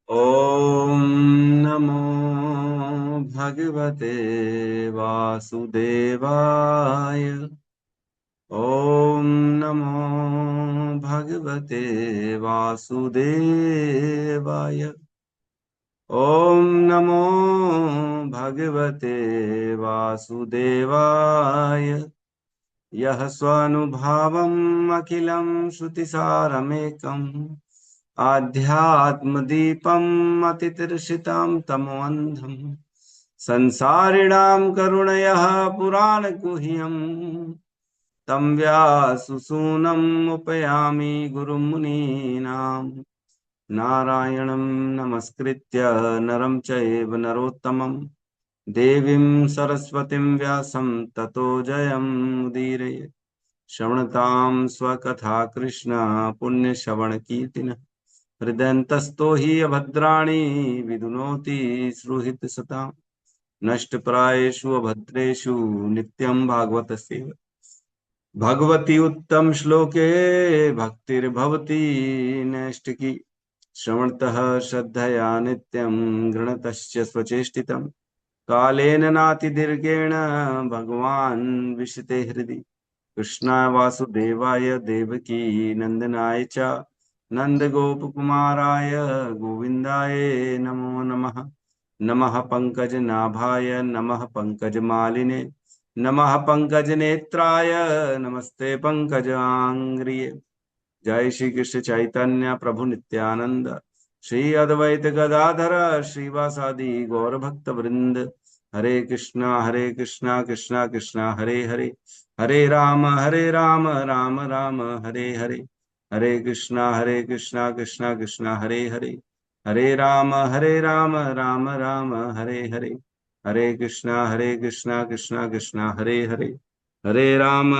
ॐ नमो भगवते वासुदेवाय। ॐ नमो भगवते वासुदेवाय। ॐ नमो भगवते वासुदेवाय। यः स्वानुभावम् अखिलं श्रुतिसारमेकम् आध्यात्मदीपम् अतितीर्षितां तमोऽन्धम् संसारिणां करुणयः पुराणगुह्यम् तं व्याससूनम् उपयामि गुरुमुनीनाम्। नारायणं नमस्कृत्य नरं चैव नरोत्तमं देवीं सरस्वतीं व्यासं ततो जयमुदीरये। श्रवणतां स्वकथा कृष्ण पुण्यश्रवणकीर्तिनः हृदयन्तस्तो हि अभद्राणि विदुनोति सुहृत्सताम्। नष्टप्रायेषु अभद्रेषु नित्यं भागवतसेवा भगवती उत्तम श्लोके भक्तिर्भवती नैष्टिकी। श्रवणतः श्रद्धया नित्यं गृणतश्च स्वचेष्टितम् कालेन नातिदीर्घेण भगवान् विशते हृदि। कृष्णाय वासुदेवाय देवकी नंदनाय च नंदगोपकुमाराय गोविन्दाय नमो नमः। नमः पंकजनाभाय नमः पंकजमालिने नमः पंकजनेत्राय नमस्ते पंकजांग्रिये। जय श्री कृष्ण चैतन्य प्रभु नित्यानंद श्री अद्वैत गदाधर श्रीवासादि गौर भक्त वृंद। हरे कृष्णा कृष्णा कृष्णा हरे हरे हरे राम राम राम हरे हरे। हरे कृष्णा कृष्णा कृष्णा हरे राम राम राम हरे हरे। हरे कृष्णा कृष्णा कृष्णा हरे राम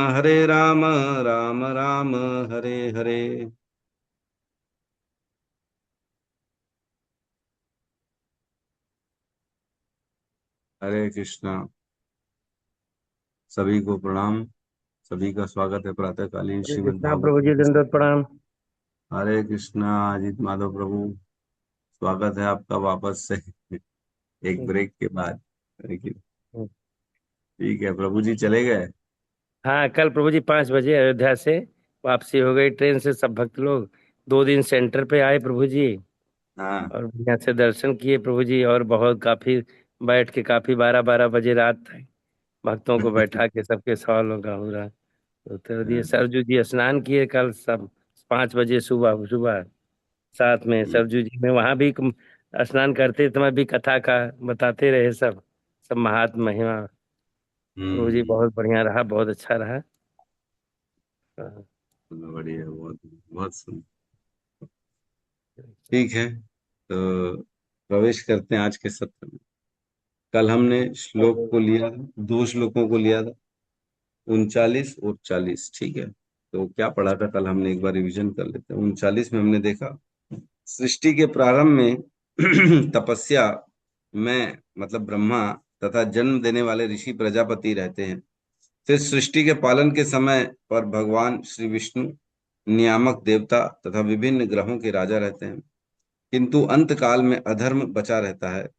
राम राम हरे हरे। हरे कृष्णा। सभी को प्रणाम। सभी का स्वागत है प्रातःकालीन हरे श्रीमद् कृष्णा भागवत प्रभु जी, के साथ। दंडवत प्रणाम। हरे कृष्णा अजीत माधव प्रभु, स्वागत है आपका वापस से एक ब्रेक के बाद। लेकिन ठीक है, प्रभु जी चले गए। हाँ, कल प्रभु जी 5 बजे अयोध्या से वापसी हो गई ट्रेन से। सब भक्त लोग 2 दिन सेंटर पे आए प्रभु जी, हाँ। और बढ़िया से दर्शन किए प्रभु जी। और बहुत काफी बैठ के काफी 12-12 बजे रात तक भक्तों को बैठा के सबके सवालों का पूरा उत्तर दिए। सरजू जी स्नान किए कल सब 5 बजे सुबह सुबह। साथ में सरजू जी में वहां भी स्नान करते समय भी कथा का बताते रहे सब सब महात्म महिमा। प्रभु जी हम्म। बहुत बढ़िया रहा, बहुत अच्छा रहा। हाँ, बढ़िया, बहुत बहुत सुंदर। ठीक है, तो प्रवेश करते हैं आज के सत्र में। कल हमने श्लोक को लिया था, दो श्लोकों को लिया था, 39 और 40। ठीक है, तो क्या पढ़ा था कल हमने, एक बार रिवीजन कर लेते हैं। 39 में हमने देखा सृष्टि के प्रारंभ में तपस्या में मतलब ब्रह्मा तथा जन्म देने वाले ऋषि प्रजापति रहते हैं। फिर सृष्टि के पालन के समय पर भगवान श्री विष्णु नियामक देवता तथा विभिन्न ग्रहों के राजा रहते हैं। किंतु अंत काल में अधर्म बचा रहता है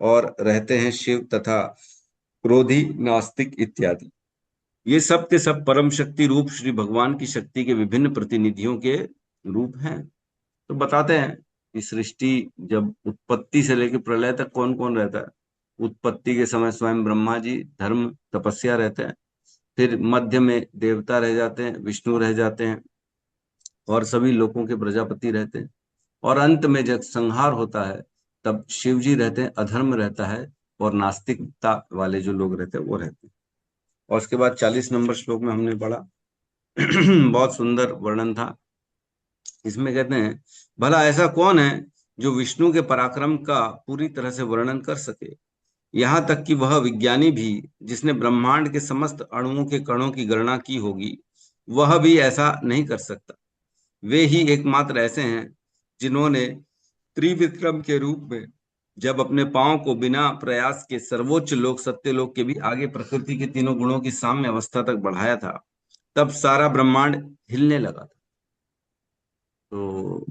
और रहते हैं शिव तथा क्रोधी नास्तिक इत्यादि। ये सब के सब परम शक्ति रूप श्री भगवान की शक्ति के विभिन्न प्रतिनिधियों के रूप हैं। तो बताते हैं कि सृष्टि जब उत्पत्ति से लेकर प्रलय तक कौन कौन रहता है। उत्पत्ति के समय स्वयं ब्रह्मा जी धर्म तपस्या रहते हैं। फिर मध्य में देवता रह जाते हैं, विष्णु रह जाते हैं, और सभी लोगों के प्रजापति रहते हैं। और अंत में जब संहार होता है तब शिव जी रहते हैं, अधर्म रहता है, और नास्तिकता वाले जो लोग रहते हैं वो रहते हैं। और उसके बाद 40 नंबर श्लोक में हमने पढ़ा बहुत सुंदर वर्णन था। इसमें कहते हैं, भला ऐसा कौन है जो विष्णु के पराक्रम का पूरी तरह से वर्णन कर सके। यहाँ तक कि वह विज्ञानी भी, जिसने ब्रह्मांड के समस्त अणुओं के कणों की गणना की होगी, वह भी ऐसा नहीं कर सकता। वे ही एकमात्र ऐसे हैं जिन्होंने त्रिविक्रम के रूप में जब अपने पांव को बिना प्रयास के सर्वोच्च लोक सत्यलोक के भी आगे प्रकृति के तीनों गुणों की साम्य अवस्था तक बढ़ाया था, तब सारा ब्रह्मांड हिलने लगा था। तो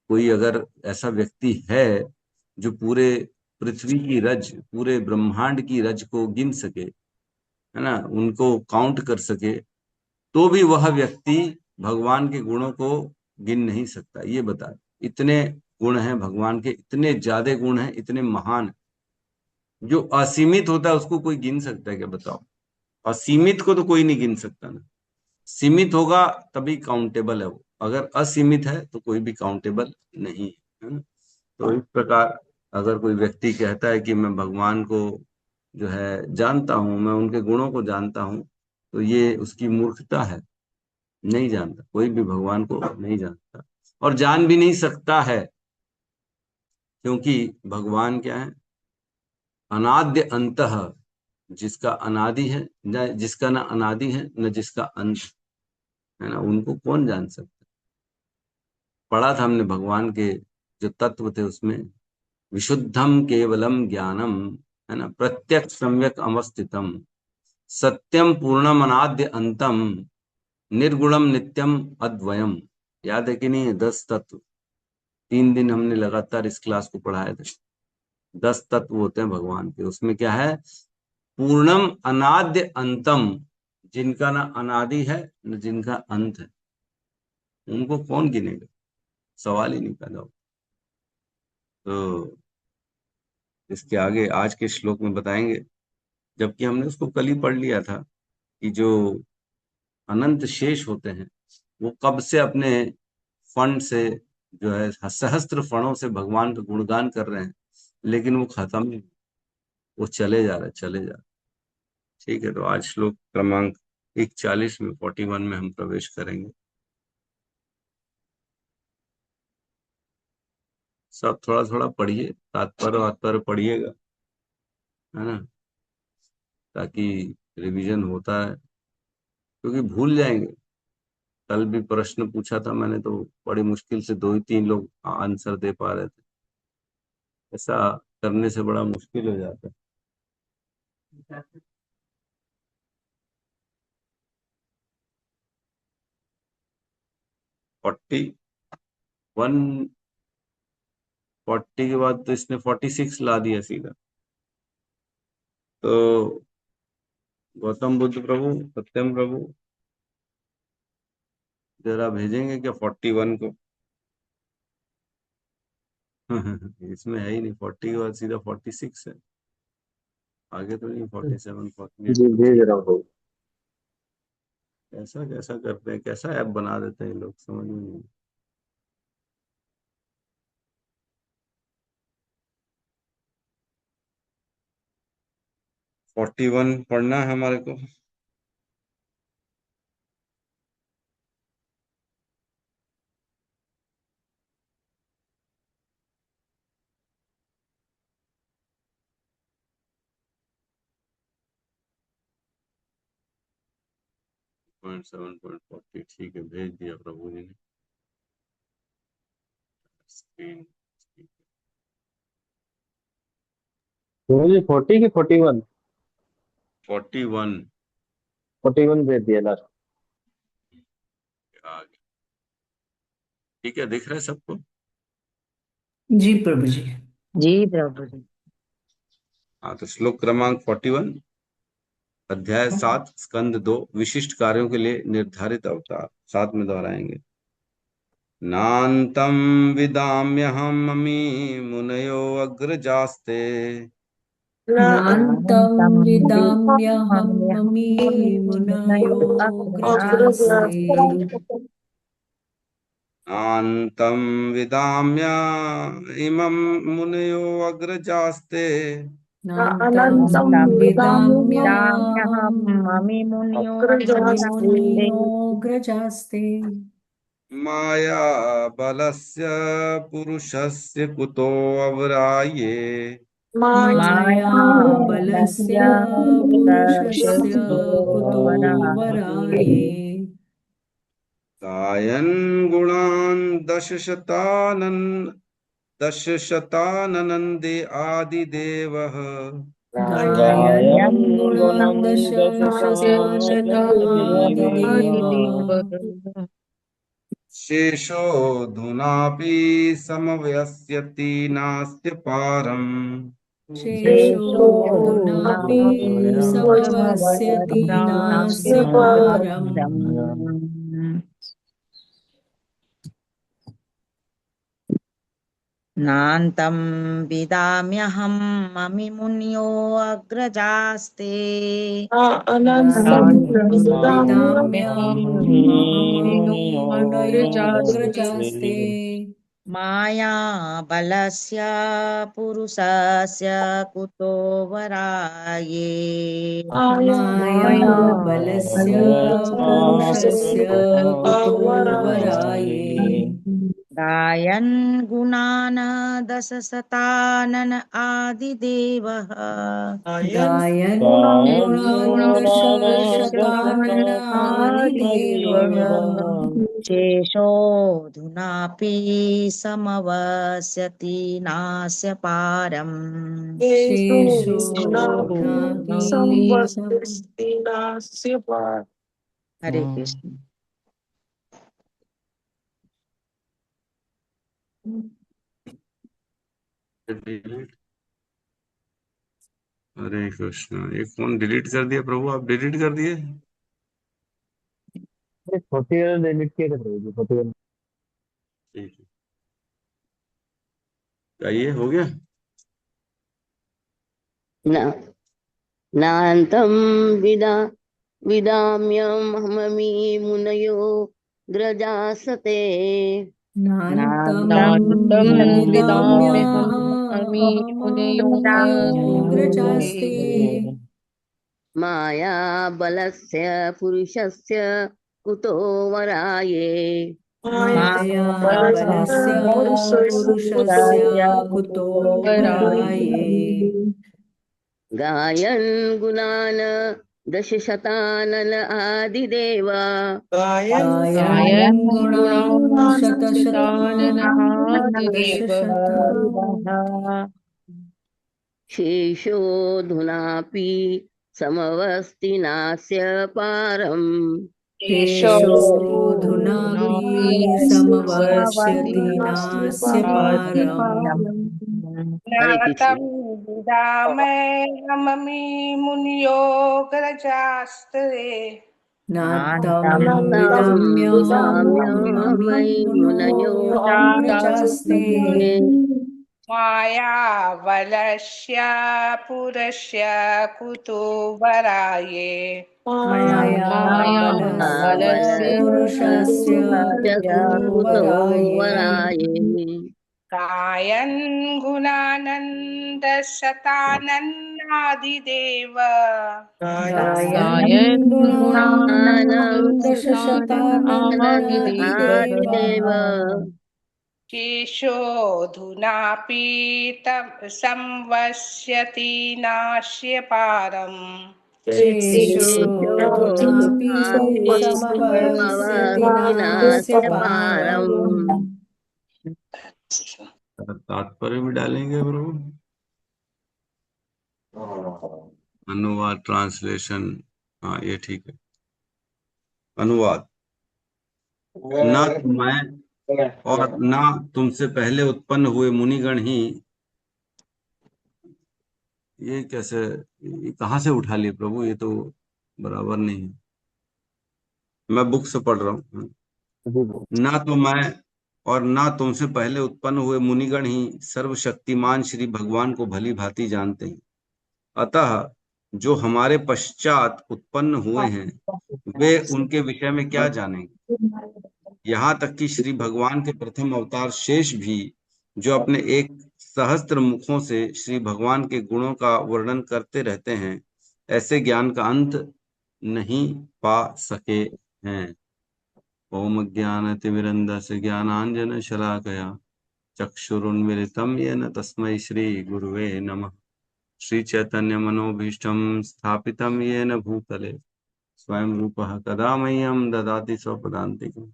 कोई अगर ऐसा व्यक्ति है जो पूरे पृथ्वी की रज, पूरे ब्रह्मांड की रज को गिन सके, है ना, उनको काउंट कर सके, तो भी वह व्यक्ति भगवान के गुणों को गिन नहीं सकता। ये बता, इतने गुण हैं भगवान के, इतने ज्यादा गुण हैं, इतने महान। जो असीमित होता है उसको कोई गिन सकता है क्या, बताओ? असीमित को तो कोई नहीं गिन सकता ना। सीमित होगा तभी काउंटेबल है वो, अगर असीमित है तो कोई भी काउंटेबल नहीं है ना। तो इस प्रकार अगर कोई व्यक्ति कहता है कि मैं भगवान को जो है जानता हूं, मैं उनके गुणों को जानता हूं, तो ये उसकी मूर्खता है। नहीं जानता, कोई भी भगवान को नहीं जानता और जान भी नहीं सकता है, क्योंकि भगवान क्या है? अनाद्य अंतः, जिसका अनादि है, न जिसका ना अनादि है न जिसका अंत है ना, उनको कौन जान सकता? पढ़ा था हमने भगवान के जो तत्व थे उसमें, विशुद्धम केवलम ज्ञानम, है ना, प्रत्यक्ष सम्यक अवस्थितम, सत्यम पूर्णम अनाद्य अंतम, निर्गुणम नित्यम अद्वयम। याद है कि नहीं है? 10 तत्व, 3 दिन हमने लगातार इस क्लास को पढ़ाए थे। 10 तत्व होते हैं भगवान के, उसमें क्या है? पूर्णम अनाद्य अंतम, जिनका ना अनादि है न जिनका अंत है, उनको कौन गिनेगा? सवाल ही नहीं पैदा होता। तो इसके आगे आज के श्लोक में बताएंगे, जबकि हमने उसको कल ही पढ़ लिया था कि जो अनंत शेष होते हैं वो कब से अपने फंड से, जो है सहस्त्र फणों से भगवान का गुणगान कर रहे हैं, लेकिन वो खत्म नहीं, वो चले जा रहे, चले जा रहे। ठीक है, तो आज श्लोक क्रमांक 41 में, 41 में हम प्रवेश करेंगे। सब थोड़ा थोड़ा पढ़िए, तात्पर्य वात्पर्य पढ़िएगा, है ना, ताकि रिवीजन होता है, क्योंकि भूल जाएंगे। कल भी प्रश्न पूछा था मैंने, तो बड़ी मुश्किल से 2 ही 3 लोग आंसर दे पा रहे थे। ऐसा करने से बड़ा मुश्किल हो जाता है। 41, 40 के बाद तो इसने 46 ला दिया सीधा। तो गौतम बुद्ध प्रभु, सत्यम प्रभु, जरा भेजेंगे क्या 41 को? इसमें है ही नहीं, 40 के बाद सीधा 46 है, आगे तो नहीं, 47, 48 जी कुछ भेज चीज। रहा हूँ। ऐसा कैसा करते हैं, कैसा ऐप बना देते हैं ये लोग, समझ में नहीं। 41 पढ़ना है हमारे को। 7.40, ठीक है, भेज दिया प्रभु जी ने। स्क्रीन। मुझे 40 की 41? 41 41 भेज दिया लास्ट। आ गया। ठीक है, दिख रहा है सबको? जी प्रभु जी। जी प्रभु जी। हाँ, तो श्लोक क्रमांक 41, अध्याय 7, स्कंद 2, विशिष्ट कार्यों के लिए निर्धारित अवतार, साथ में दोहराएंगे। नान्तं विदाम्यहममी मुनयो अग्रजास्ते, नान्तं अनन्तं विदाम्यहं ममी विद्यामि मुनयोऽग्रजास्ते। नान्तं विदाम्य इमं मुनयो अग्रजास्ते, नान्तं अनन्तं विदाम्यहं विद्याम्यहं ममी मुनयो ममी अग्रजास्ते। मुनयोऽग्रजास्ते। माया बलस्य पुरुषस्य कुतो अवराये, माया माया बलस्य बलस्य पुरुषस्य पुरुषस्य कुतो वराये। वराये। गायन् गुणान् दशशताननन्दे आदिदेवः, गायन् गायन् गायन् गुणान् गुणं दश दश गुणान् शशानन सहस्रशाननमादिदेवः आदिदेवः। आदिदेवः। शेषोऽधुनापि समवयस्यति नास्य पारम्। शेषोऽधुनापि समवस्यति नास्य पारम्। नान्तं विदाम्यहं ममि मुन्यो अग्रजास्ते नान्तं विदाम्यहं मुनयोऽग्रजास्ते माया बलस्य पुरुषस्य कुतो वराये माया बलस्य पुरुषस्य कुतो वराये गायन् गुणान् दशशतानन आदिदेवः गायन् गुणान् दशशताननादिदेवः शेषोऽधुनापि समवस्यति नास्य पारम् शेषोऽधुनापि हरे कृष्ण। हरे कृष्ण। एक फोन डिलीट कर दिया प्रभु, आप डिलीट कर दिए? डिलीट किए थे प्रभु जी, छोटे ठीक है, चाहिए हो गया। न नान्तं विदा विदाम्यहममि मुनयो ग्रजासते नान्तं नान्तं विदाम्यहममुनयोऽग्रजास्ते माया बलस्य पुरुषस्य कुतो वराये माया बलस्य पुरुषस्य कुतो वराये गायन् गुणान् दशशतानन आदिदेव गायन् गुणान् दशशतान् शेषोऽधुनापि समवस्ति नास्य पारम् शेषोऽधुनापि समवस्यति नास्य पारम् हरे कृष्ण। नातं विदामि मुनियोगरजास्ते नातं नान्तं विदाम्यहममि विदाम्यहमयि मुनयो मुनयोऽग्रजास्ते मायाबलस्य पुरस्य कुतो वराये माया बलस्य पुरुषस्य कुतो कुतो वराये वराये गायन् गुणानन्दशतानन्नादिदेव गायन् गुणान् दशशताननादिदेव आदिदेव केशोऽधुनापि संवस्यति नाश्य पारम् शेषोऽधुनापि समवस्यति नास्य नास्य पारम् पारम्। तात्पर्य भी डालेंगे प्रभु, अनुवाद ट्रांसलेशन। हाँ ये ठीक है। अनुवाद। ना तो मैं और ना तुमसे पहले उत्पन्न हुए मुनिगण ही, ये कैसे, ये कहाँ से उठा लिए प्रभु, ये तो बराबर नहीं है। मैं बुक से पढ़ रहा हूँ। ना तो मैं और ना तुमसे पहले उत्पन्न हुए मुनिगण ही सर्वशक्तिमान श्री भगवान को भली भांति जानते हैं। अतः जो हमारे पश्चात उत्पन्न हुए हैं वे उनके विषय में क्या जानेंगे। यहाँ तक कि श्री भगवान के प्रथम अवतार शेष भी, जो अपने एक सहस्त्र मुखों से श्री भगवान के गुणों का वर्णन करते रहते हैं, ऐसे ज्ञान का अंत नहीं पा सके हैं। ओम ज्ञानतिमिरन्धस्य ज्ञानाञ्जन शलाकया चक्षुरुन्मिलितं येन तस्मै श्री गुरुवे नमः। श्री चैतन्य मनोभीष्टं स्थापितं येन भूतले स्वयं रूपः कदा मह्यं ददाति स्वपदान्तिकम्।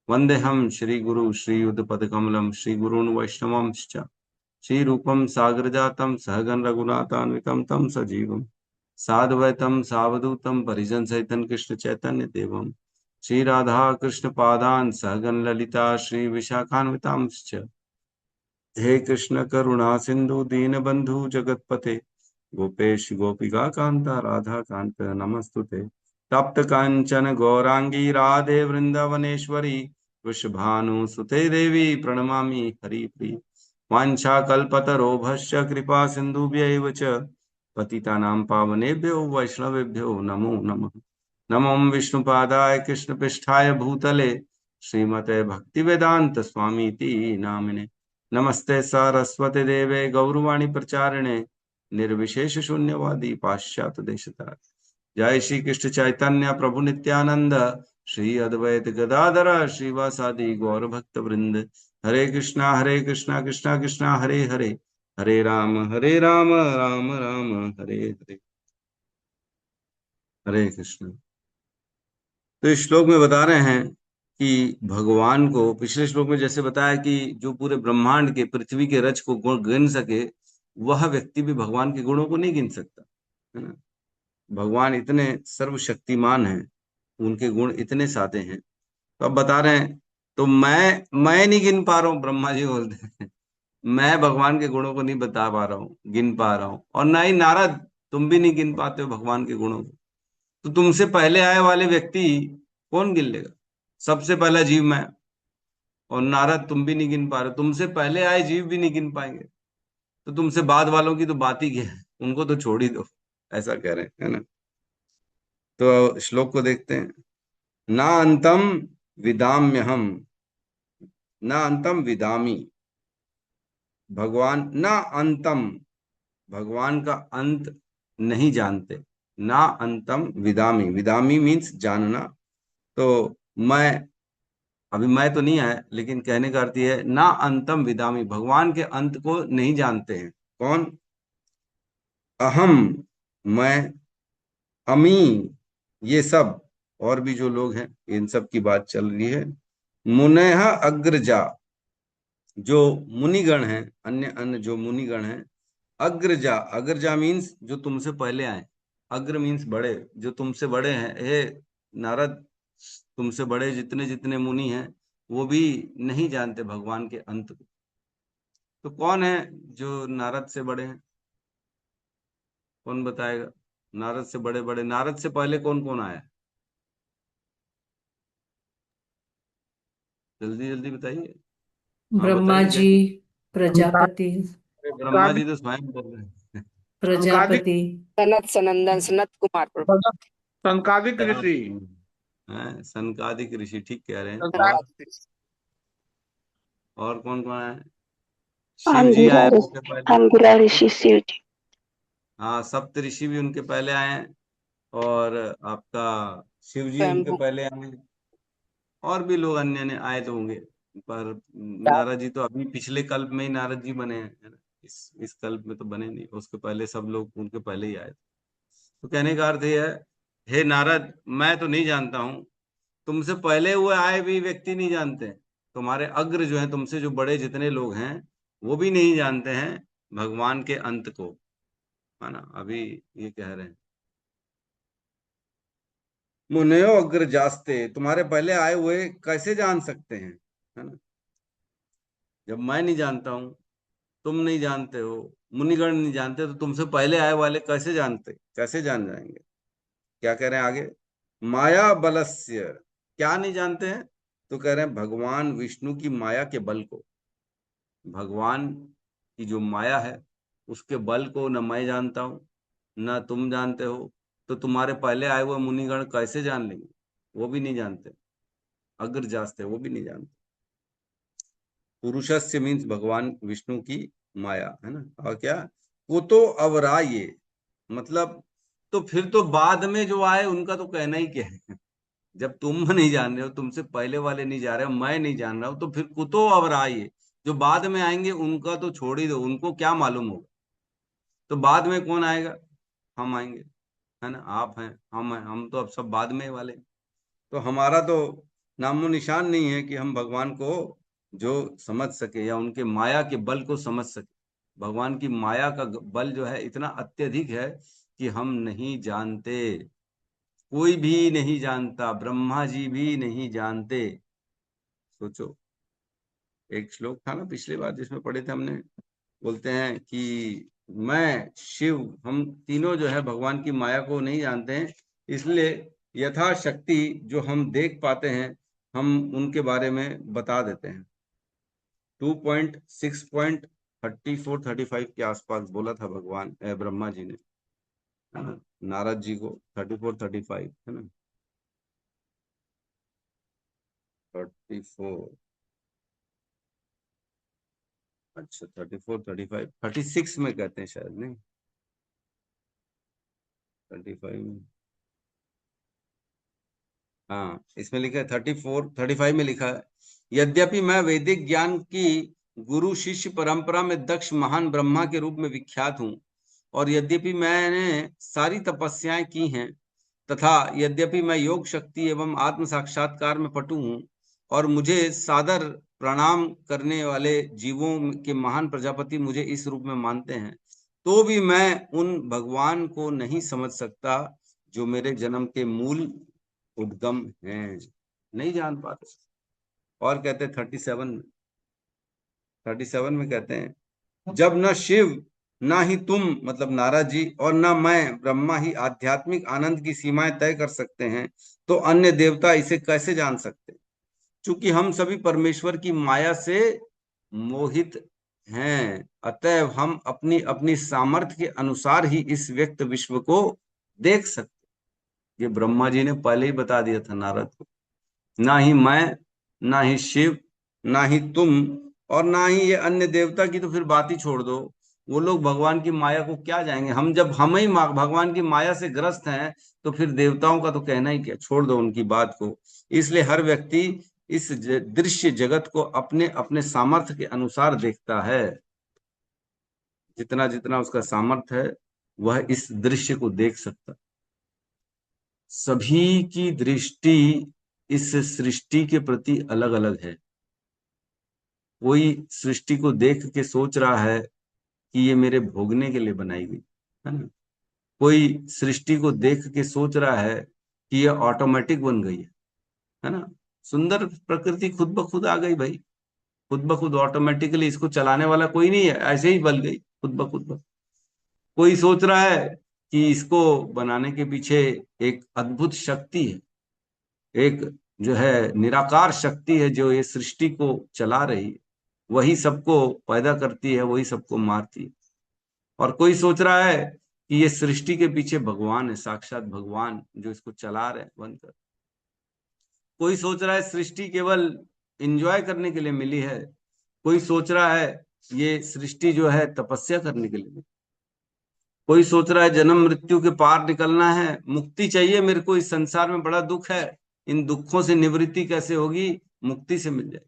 वन्देऽहं श्रीगुरु श्रीयुतपदकमलं श्रीगुरून् वैष्णवांश्च श्रीरूपं सागरजातं सहगण रघुनाथान्वितं तं सजीवं साद्वैतं सावधूतं परिजनसहितं कृष्ण चैतन्य देवं श्री राधा कृष्ण पादान सहगन ललिता श्री विशाखान्वितांश्च। हे कृष्ण करुणा सिंधु दीन बंधु जगतपते गोपेश गोपिका कांता राधा कांत नमस्तुते। तप्त कांचन गौरांगी राधे वृंदावनेश्वरी वृषभानुसुते देवी प्रणमामि हरिप्रिय। वाञ्छाकल्पतरोभश्च कृपा सिन्धुभ्यैव च पतितानां पावनेभ्यो वैष्णवेभ्यो नमो नमः। नमो विष्णुपादाय कृष्णपृष्ठाय भूतले श्रीमते भक्तिवेदांत स्वामीति नामिने। नमस्ते सरस्वती देवे गौरवाणी प्रचारिणे निर्विशेष शून्यवादी पाश्चात्य देशतार। जय श्री कृष्ण चैतन्य प्रभु नित्यानंद श्री अद्वैत गदाधर श्रीवासादि गौर भक्त वृंद। हरे कृष्णा कृष्णा कृष्णा हरे हरे, हरे राम राम राम हरे हरे। हरे कृष्ण। तो इस श्लोक में बता रहे हैं कि भगवान को, पिछले श्लोक में जैसे बताया कि जो पूरे ब्रह्मांड के पृथ्वी के रच को गुण गिन सके, वह व्यक्ति भी भगवान के गुणों को नहीं गिन सकता, है ना। भगवान इतने सर्वशक्तिमान हैं, उनके गुण इतने सादे हैं। तो अब बता रहे हैं, तो मैं नहीं गिन पा रहा हूँ, ब्रह्मा जी बोलते हैं मैं भगवान के गुणों को नहीं बता पा रहा हूँ, गिन पा रहा हूँ। और ना ही नारद, तुम भी नहीं गिन पाते हो भगवान के गुणों को। तो तुमसे पहले आए वाले व्यक्ति कौन गिन लेगा? सबसे पहला जीव मैं, और नारद तुम भी नहीं गिन पा रहे, तुमसे पहले आए जीव भी नहीं गिन पाएंगे, तो तुमसे बाद वालों की तो बात ही क्या है, उनको तो छोड़ ही दो, ऐसा कह रहे हैं, है ना। तो श्लोक को देखते हैं। ना अंतम विदाम्यहम, ना अंतम विदामी। भगवान ना अंतम, भगवान का अंत नहीं जानते। ना अंतम विदामी, विदामी मीन्स जानना। तो मैं तो नहीं आया, लेकिन कहने का अर्थ यह है, ना अंतम विदामी, भगवान के अंत को नहीं जानते हैं। कौन? अहम, मैं, अमी, ये सब और भी जो लोग हैं, इन सब की बात चल रही है। मुनेह अग्रजा, जो मुनिगण हैं, अन्य अन्य जो मुनिगण हैं। अग्रजा, अग्रजा मीन्स जो तुमसे पहले आए। अग्र मीन्स बड़े, जो तुमसे बड़े हैं। हे नारद, तुमसे बड़े जितने जितने मुनि हैं, वो भी नहीं जानते भगवान के अंत को। तो कौन है जो नारद से बड़े हैं? कौन बताएगा? नारद से बड़े बड़े, नारद से पहले कौन कौन आया? जल्दी जल्दी बताइए। हाँ ब्रह्मा बताइए, जी, क्या? प्रजापति, अरे ब्रह्मा जी तो स्वयं बोल रहे हैं। प्रजापति, सनत सनंदन सनत कुमार प्रभु। संकादिक ऋषि। हैं, सनकादिक ऋषि, ठीक कह रहे हैं। और कौन कौन है? शिव जी आए उनके पहले। अंगिरा ऋषि शिव जी। हाँ, सप्त ऋषि भी उनके पहले आए हैं, और आपका शिव जी उनके स्वयंभू। पहले आए हैं। और भी लोग अन्य ने आए तो होंगे, पर नारद जी तो अभी पिछले कल्प में ही नारद जी बने हैं, है ना। इस कल्प में तो बने नहीं, उसके पहले सब लोग उनके पहले ही आए थे। तो कहने का अर्थ यह है, हे नारद, मैं तो नहीं जानता हूँ, तुमसे पहले हुए आए भी व्यक्ति नहीं जानते। तुम्हारे अग्र जो है, तुमसे जो बड़े जितने लोग हैं, वो भी नहीं जानते हैं भगवान के अंत को, है ना। अभी ये कह रहे हैं, मुनयो अग्र जास्ते, तुम्हारे पहले आए हुए कैसे जान सकते हैं, है ना। जब मैं नहीं जानता हूं, तुम नहीं जानते हो, मुनिगण नहीं जानते, तो तुमसे पहले आए वाले कैसे जानते, कैसे जान जाएंगे? क्या कह रहे हैं आगे? माया बलस्य, क्या नहीं जानते हैं? तो कह रहे हैं भगवान विष्णु की माया के बल को। भगवान की जो माया है, उसके बल को न मैं जानता हूं, न तुम जानते हो, तो तुम्हारे पहले आए हुए मुनिगण कैसे जान लेंगे? वो भी नहीं जानते। अग्र जास्ते, वो भी नहीं जानते। पुरुषस्य मीन्स भगवान विष्णु की माया, है ना। और क्या? कुतो अवराये, मतलब तो फिर तो बाद में जो आए उनका तो कहना ही क्या है। जब तुम नहीं जान रहे हो, तुमसे पहले वाले नहीं जा रहे हो, मैं नहीं जान रहा हूं, तो फिर कुतो अवराये, जो बाद में आएंगे उनका तो छोड़ ही दो, उनको क्या मालूम होगा। तो बाद में कौन आएगा? हम आएंगे, है ना। आप हैं, हम हैं, हम तो अब सब बाद में वाले। तो हमारा तो नामो निशान नहीं है कि हम भगवान को जो समझ सके, या उनके माया के बल को समझ सके। भगवान की माया का बल जो है इतना अत्यधिक है कि हम नहीं जानते। कोई भी नहीं जानता, ब्रह्मा जी भी नहीं जानते। सोचो, एक श्लोक था ना पिछली बार जिसमें पढ़े थे हमने, बोलते हैं कि मैं शिव, हम तीनों जो है भगवान की माया को नहीं जानते हैं, इसलिए यथाशक्ति जो हम देख पाते हैं हम उनके बारे में बता देते हैं। 2.6.34-35 के आसपास बोला था भगवान ब्रह्मा जी ने, है ना, नारद जी को 34-35, है ना, 34, अच्छा 34-35, 36 में कहते हैं शायद, नहीं 35 में, हाँ इसमें लिखा है 34-35 में लिखा है, यद्यपि मैं वैदिक ज्ञान की गुरु शिष्य परंपरा में दक्ष महान ब्रह्मा के रूप में विख्यात हूँ, और यद्यपि मैंने सारी तपस्याएं की हैं, तथा यद्यपि मैं योग शक्ति एवं आत्म साक्षात्कार में पटु हूँ, और मुझे सादर प्रणाम करने वाले जीवों के महान प्रजापति मुझे इस रूप में मानते हैं, तो भी मैं उन भगवान को नहीं समझ सकता जो मेरे जन्म के मूल उद्गम हैं, नहीं जान पाते। और कहते हैं 37 में कहते हैं, जब न शिव ना ही तुम मतलब नारद जी और न मैं ब्रह्मा ही आध्यात्मिक आनंद की सीमाएं तय कर सकते हैं, तो अन्य देवता इसे कैसे जान सकते? क्योंकि हम सभी परमेश्वर की माया से मोहित हैं, अतएव हम अपनी अपनी सामर्थ्य के अनुसार ही इस व्यक्त विश्व को देख सकते। ये ब्रह्मा जी ने पहले ही बता दिया था नारद को, ना ही मैं, ना ही शिव, ना ही तुम, और ना ही ये अन्य देवता की तो फिर बात ही छोड़ दो, वो लोग भगवान की माया को क्या जाएंगे। हम जब हम ही भगवान की माया से ग्रस्त हैं तो फिर देवताओं का तो कहना ही क्या, छोड़ दो उनकी बात को। इसलिए हर व्यक्ति इस दृश्य जगत को अपने अपने सामर्थ्य के अनुसार देखता है, जितना जितना उसका सामर्थ्य है वह इस दृश्य को देख सकता। सभी की दृष्टि इस सृष्टि के प्रति अलग अलग है। कोई सृष्टि को देख के सोच रहा है कि ये मेरे भोगने के लिए बनाई गई है ना, कोई सृष्टि को देख के सोच रहा है कि ये ऑटोमेटिक बन गई है ना, सुंदर प्रकृति खुद ब खुद आ गई भाई, खुद ब खुद ऑटोमेटिकली, इसको चलाने वाला कोई नहीं है, ऐसे ही बन गई खुद ब खुद। कोई सोच रहा है कि इसको बनाने के पीछे एक अद्भुत शक्ति है, एक जो है निराकार शक्ति है जो ये सृष्टि को चला रही है, वही सबको पैदा करती है, वही सबको मारती है। और कोई सोच रहा है कि ये सृष्टि के पीछे भगवान है, साक्षात भगवान जो इसको चला रहे हैं बनकर। कोई सोच रहा है सृष्टि केवल एंजॉय करने के लिए मिली है, कोई सोच रहा है ये सृष्टि जो है तपस्या करने के लिए, कोई सोच रहा है जन्म मृत्यु के पार निकलना है, मुक्ति चाहिए मेरे को, इस संसार में बड़ा दुख है, इन दुखों से निवृत्ति कैसे होगी, मुक्ति से मिल जाए।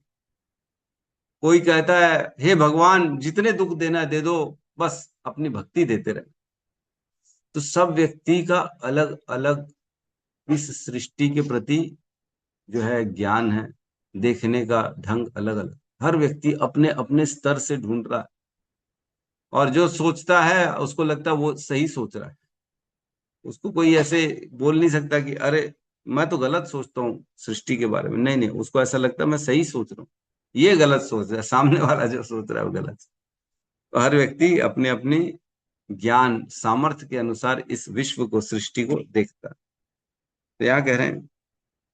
कोई कहता है हे भगवान जितने दुख देना है दे दो, बस अपनी भक्ति देते रहे। तो सब व्यक्ति का अलग अलग इस सृष्टि के प्रति जो है ज्ञान है, देखने का ढंग अलग अलग, हर व्यक्ति अपने अपने स्तर से ढूंढ रहा है, और जो सोचता है उसको लगता है वो सही सोच रहा है। उसको कोई ऐसे बोल नहीं सकता कि अरे मैं तो गलत सोचता हूँ सृष्टि के बारे में, नहीं नहीं, उसको ऐसा लगता है मैं सही सोच रहा हूँ, ये गलत सोच रहा है, सामने वाला जो सोच रहा है वो गलत। तो हर व्यक्ति अपने अपनी ज्ञान सामर्थ्य के अनुसार इस विश्व को, सृष्टि को देखता है। तो यहाँ कह रहे हैं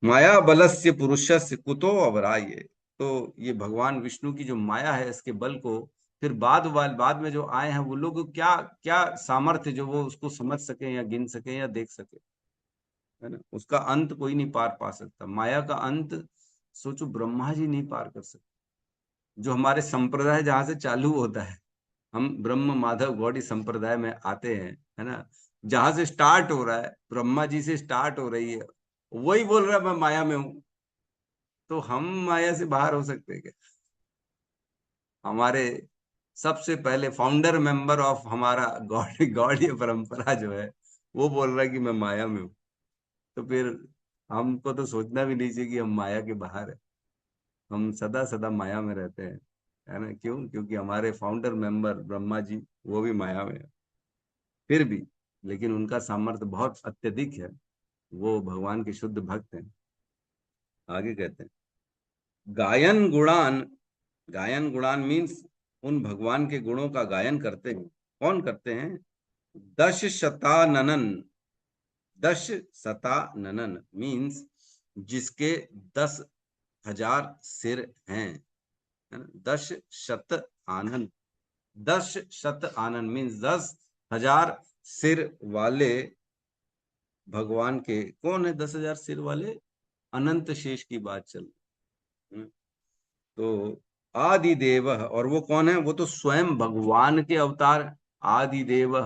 माया बलस्य पुरुषस्य कुतो अवराये, तो ये भगवान विष्णु की जो माया है इसके बल को फिर बाद में जो आए हैं वो लोग क्या क्या सामर्थ्य जो वो उसको समझ सके या गिन सके या देख सके, है ना, उसका अंत कोई नहीं पार पा सकता। माया का अंत सोचो ब्रह्मा जी नहीं पार कर सकते। जो हमारे संप्रदाय जहां से चालू होता है, हम ब्रह्म माधव गौड़ी संप्रदाय में आते हैं, है ना, जहां से स्टार्ट हो रहा है ब्रह्मा जी से स्टार्ट हो रही है, वही बोल रहा है मैं माया में हूं, तो हम माया से बाहर हो सकते हैं क्या? हमारे सबसे पहले फाउंडर मेंबर ऑफ हमारा गौड़ीय परंपरा जो है वो बोल रहा है कि मैं माया में हूँ, तो फिर हमको तो सोचना भी नहीं चाहिए कि हम माया के बाहर है, हम सदा सदा माया में रहते हैं, है ना। क्यों? क्योंकि हमारे फाउंडर मेंबर ब्रह्मा जी वो भी माया में है, फिर भी लेकिन उनका सामर्थ्य बहुत अत्यधिक है, वो भगवान के शुद्ध भक्त हैं। आगे कहते हैं गायन गुणान, गायन गुणान मीन्स उन भगवान के गुणों का गायन करते हैं। कौन करते हैं? दश शतानन, दश शतानन मीन्स जिसके 10,000 सिर हैं, है ना। दश शत आनन, 10 शत आनन मीन्स 10,000 सिर वाले भगवान के। कौन है 10,000 सिर वाले? अनंत शेष की बात चल रही है। तो आदि देव, और वो कौन है? वो तो स्वयं भगवान के अवतार है। आदि देव,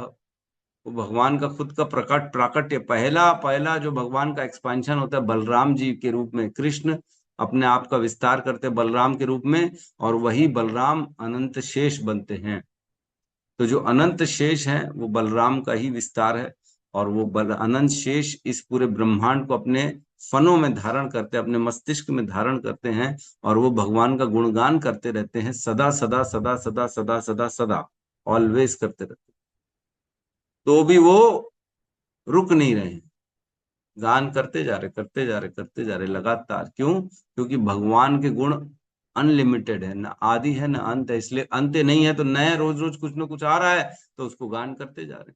वो भगवान का खुद का प्राकट्य, पहला पहला जो भगवान का एक्सपेंशन होता है बलराम जी के रूप में। कृष्ण अपने आप का विस्तार करते हैं बलराम के रूप में, और वही बलराम अनंत शेष बनते हैं। तो जो अनंत शेष है वो बलराम का ही विस्तार है, और वो अनंत शेष इस पूरे ब्रह्मांड को अपने फनों में धारण करते हैं, अपने मस्तिष्क में धारण करते हैं, और वो भगवान का गुणगान करते रहते हैं सदा सदा सदा सदा सदा सदा सदा, ऑलवेज करते रहते हैं। तो भी वो रुक नहीं रहे हैं, गान करते जा रहे करते जा रहे करते जा रहे लगातार। क्यों? क्योंकि भगवान के गुण अनलिमिटेड है, ना आदि है ना अंत है, इसलिए अंत नहीं है। तो नया रोज रोज कुछ ना कुछ आ रहा है तो उसको गान करते जा रहे,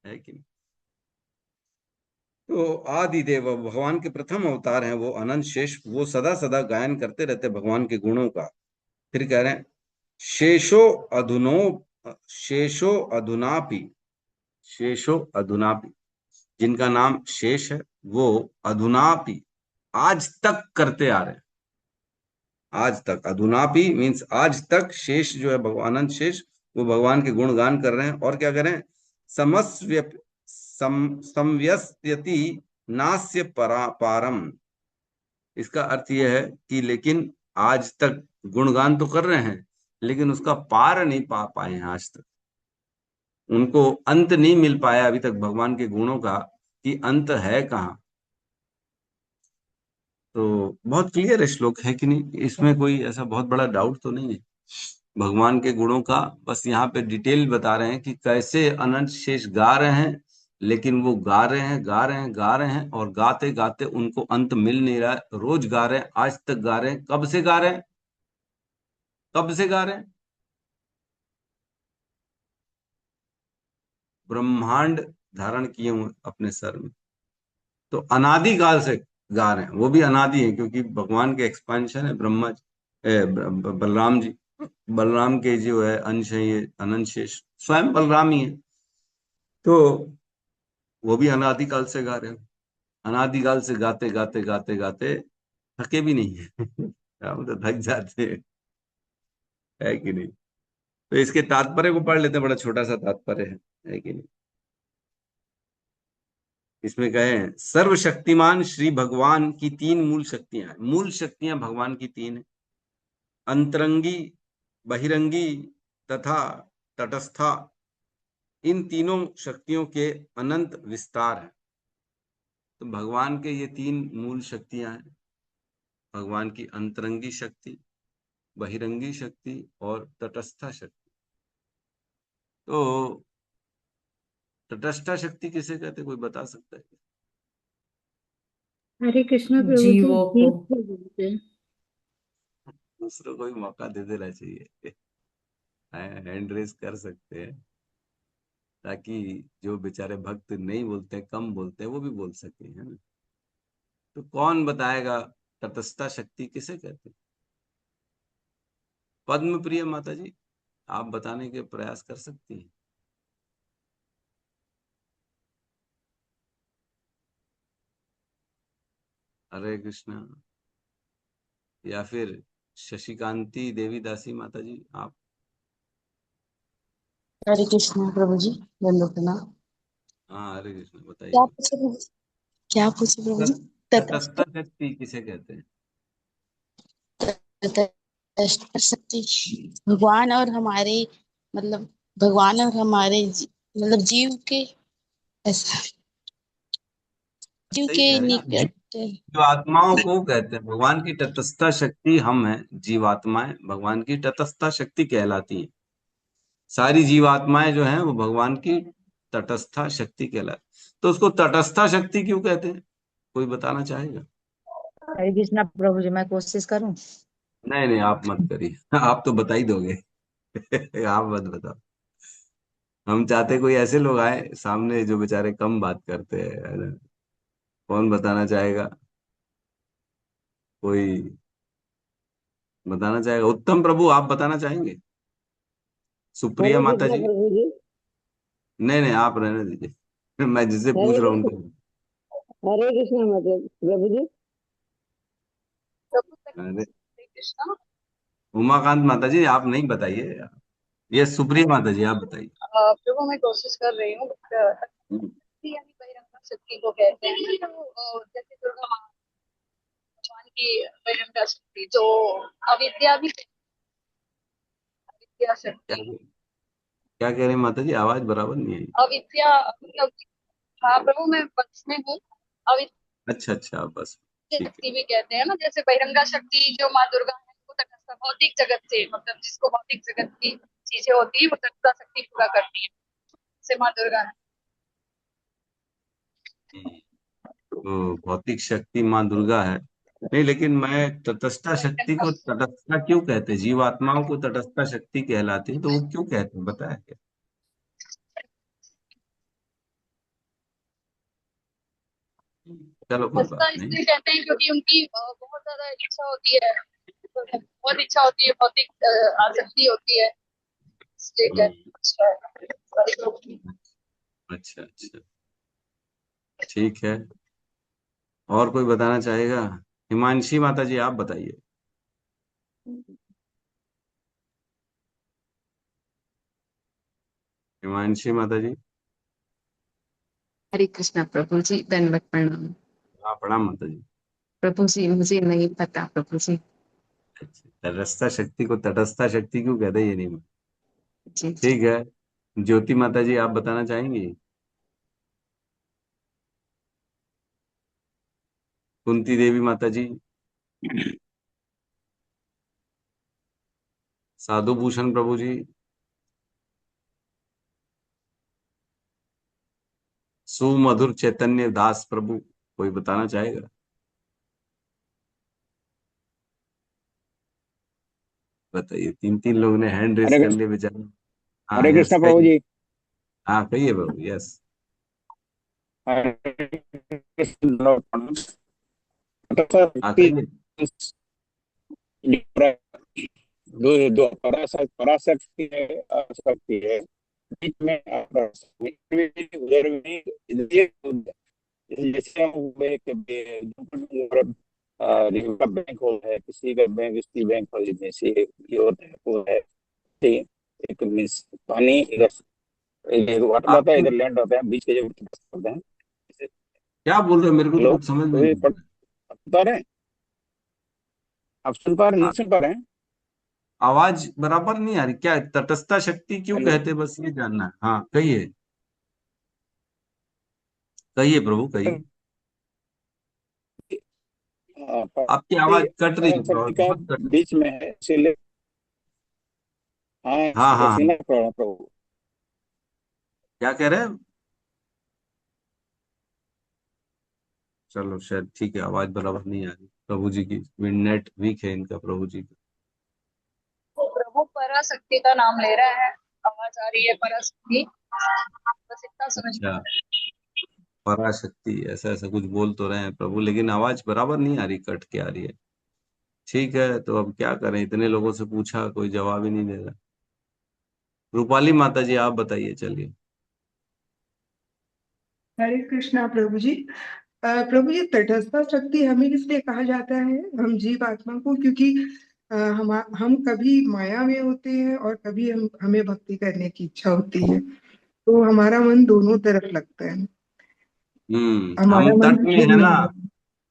है कि नहीं। तो आदि देव भगवान के प्रथम अवतार हैं, वो अनंत शेष, वो सदा सदा गायन करते रहते भगवान के गुणों का। फिर कह रहे हैं शेषो अधुनो, शेषो अधुनापि, शेषो अधुनापि, जिनका नाम शेष है वो अधुनापि आज तक करते आ रहे हैं। आज तक, अधुनापि मीन्स आज तक, शेष जो है भगवान अनंत शेष, वो भगवान के गुणगान कर रहे हैं। और क्या करें? संव्यस्यति नास्य पारम। इसका अर्थ यह है कि लेकिन आज तक गुणगान तो कर रहे हैं, लेकिन उसका पार नहीं पा पाए हैं आज तक। उनको अंत नहीं मिल पाया अभी तक भगवान के गुणों का, कि अंत है कहाँ। तो बहुत क्लियर है श्लोक, है कि नहीं? इसमें कोई ऐसा बहुत बड़ा डाउट तो नहीं है भगवान के गुणों का। बस यहाँ पे डिटेल बता रहे हैं कि कैसे अनंत शेष गा रहे हैं, लेकिन वो गा रहे हैं गा रहे हैं गा रहे हैं, और गाते गाते उनको अंत मिल नहीं रहा है। रोज गा रहे हैं, आज तक गा रहे हैं। कब से गा रहे हैं? कब से गा रहे हैं? ब्रह्मांड धारण किए हुए अपने सर में, तो अनादिकाल से गा रहे हैं। वो भी अनादि है क्योंकि भगवान के एक्सपेंशन है ब्रह्मा बलराम जी। बलराम के जो है अंश है ये अनंत शेष, स्वयं बलराम ही है। तो वो भी अनादिकाल से गा रहे हैं। अनादिकाल से गाते गाते गाते गाते थके भी नहीं है हम तो थक जाते हैं, है कि नहीं। तो इसके तात्पर्य को पढ़ लेते हैं, बड़ा छोटा सा तात्पर्य है कि नहीं। इसमें कहें सर्वशक्तिमान श्री भगवान की 3 मूल शक्तियां हैं। मूल शक्तियां भगवान की 3 है, अंतरंगी, बहिरंगी तथा तटस्था। इन तीनों शक्तियों के अनंत विस्तार है। तो भगवान के ये 3 मूल शक्तियां हैं, भगवान की अंतरंगी शक्ति, बहिरंगी शक्ति और तटस्था शक्ति। तो तटस्था शक्ति किसे कहते, कोई बता सकता है? हरे कृष्ण प्रभु जी, जीवों को। जीव को बोलते हैं। दूसरों को भी मौका दे देना चाहिए, हैंड रेस कर सकते हैं, ताकि जो बेचारे भक्त नहीं बोलते, कम बोलते हैं, वो भी बोल सके, है ना। तो कौन बताएगा तटस्था शक्ति किसे कहते? पद्म प्रिय माता जी, आप बताने के प्रयास कर सकती हैं। हरे कृष्णा। या फिर शशिकांति देवी दासी माता जी, आप? हरे कृष्ण प्रभु जी, दंडों प्रणाम। हाँ हरे कृष्ण, बताइए। क्या पूछे प्रभु जी? क्या पूछे प्रभु जी? तटस्था शक्ति किसे कहते हैं? तटस्थ शक्ति भगवान और हमारे, मतलब भगवान और हमारे मतलब जीव के, ऐसा जीव सही के कह रहे हैं। निकट। जो आत्माओं को कहते हैं, भगवान की तटस्था शक्ति हम हैं, जीवात्माएं भगवान की तटस्था शक्ति कहलाती हैं। सारी जीवात्माएं जो हैं वो भगवान की तटस्था शक्ति कहलाती। तो उसको तटस्था शक्ति क्यों कहते हैं, कोई बताना चाहेगा? हरे कृष्णा प्रभु जी, मैं कोशिश करूं। नहीं नहीं, आप मत करिए आप तो बता ही दोगे आप मत बताओ। हम चाहते कोई ऐसे लोग आए सामने जो बेचारे कम बात करते हैं, है ना। कौन बताना चाहेगा? कोई बताना चाहेगा? उत्तम प्रभु, आप बताना चाहेंगे? सुप्रिया हरे माता कृष्णा जी? प्रभु जी। नहीं नहीं, आप रहने दीजिए मैं जिससे पूछ हरे रहा हूँ कृष्ण। उनको। हरे कृष्णा मतलब प्रभु जी। अरे, उमाकांत माता जी आप नहीं बताइए, ये सुप्रिया माता जी आप बताइए। प्रभु मैं कोशिश कर रही हूँ हम्म, शक्ति यानी बहिरंगा शक्ति को कहते हैं तो जैसे दुर्गा माँ भगवान की बहिरंगा शक्ति जो अविद्या भी अविद्या क्या शक्ति क्या कह रहे हैं माता जी, आवाज बराबर नहीं आई। अविद्या मतलब हाँ प्रभु मैं बस में हूँ। अविद्या अच्छा अच्छा, बस ठीक है। शक्ति भी कहते हैं ना, जैसे बहिरंगा शक्ति जो माँ दुर्गा है वो तटस्थ भौतिक जगत से मतलब जिसको भौतिक जगत की चीजें होती है वो तटस्थ शक्ति पूरा करती है, जैसे माँ दुर्गा है। तो भौतिक शक्ति माँ दुर्गा है, नहीं लेकिन मैं तटस्था शक्ति को तटस्था क्यों कहते हैं, जीवात्माओं को तटस्था शक्ति कहलाती है, तो वो क्यों कहते हैं बताया क्या? चलो कोई सस्ता बात नहीं। इसलिए कहते हैं क्योंकि उनकी बहुत ज्यादा इच्छा होती है, बहुत इच्छा होती है, भौतिक आसक्ति होती है, इसलिए हम्म, कहते हैं। अच्छा अच्छा, ठीक है। और कोई बताना चाहेगा? हिमांशी माता जी आप बताइए। हिमांशी माता जी। हरे कृष्णा प्रभु जी, दंडवत प्रणाम। हाँ प्रणाम माता जी। प्रभु जी मुझे नहीं पता प्रभु जी। अच्छा, तटस्था शक्ति को तटस्था शक्ति क्यों कहते हैं ये नहीं मालूम। जी जी। ठीक है, ज्योति माता जी आप बताना चाहेंगी? कुंती देवी माता जी? साधु भूषण प्रभु जी? सुमधुर चैतन्य दास प्रभु, कोई बताना चाहेगा? बताइए, तीन तीन लोग ने हैंड रेस हरे कर कृष्ण। लिए बेचारे। हाँ हरे यस कृष्ण प्रभु कहिए। जी। हाँ कहिए प्रभु, यस। हरे कृष्ण दंडवत प्रणाम। तटस्थ हाँ शक्ति कहिए। दो दो पराशक्ति है, अशक्ति है। बीच में बीच में उधर भी जैसे हम रिजर्व बैंक हो है, किसी का बैंक इसकी बैंक हो जैसे ये होता है वो है। ठीक है, एक मिस पानी इधर वाटर आता है, आपकी इधर लैंड होता है, बीच के जो होते हैं। क्या बोल रहे हो, मेरे को तो हेलो, कुछ समझ में तो ये नहीं आ रहा है। पता रहे, आप सुन पा रहे, नहीं हाँ, सुन पा रहे हैं? आवाज बराबर नहीं आ रही, क्या है? तटस्था शक्ति क्यों हेलो। कहते हैं, बस ये जानना है। हाँ कहिए, कहिए प्रभु कहिए। आपकी आवाज कट रही है प्रभु, शक्ति का बहुत कट रही है। बीच में है, इसीलिए हाँ हाँ हाँ हाँ, सुनना पड़ा प्रभु। क्या कह रहे हैं? चलो शायद ठीक है, आवाज बराबर नहीं आ रही प्रभु जी की, नेट वीक है इनका प्रभु जी का। तो प्रभु पराशक्ति का नाम ले रहे हैं, आवाज आ रही है पराशक्ति, बस इतना समझ में अच्छा, आ रहा है। पराशक्ति ऐसा ऐसा कुछ बोल तो रहे हैं प्रभु, लेकिन आवाज बराबर नहीं आ रही, कट के आ रही है। ठीक है, तो अब क्या करें, इतने लोगों से पूछा कोई जवाब ही नहीं दे रहा। रूपाली माता जी आप बताइए, चलिए। हरे कृष्णा प्रभु जी। प्रभु जी, तटस्था शक्ति हमें इसलिए कहा जाता है, हम जीव आत्मा को, क्योंकि हम कभी माया में होते हैं और कभी हमें भक्ति करने की इच्छा होती है, तो हमारा मन दोनों तरफ लगता है। हम हमारा मन तट में स्थिर है ना, नहीं रहता।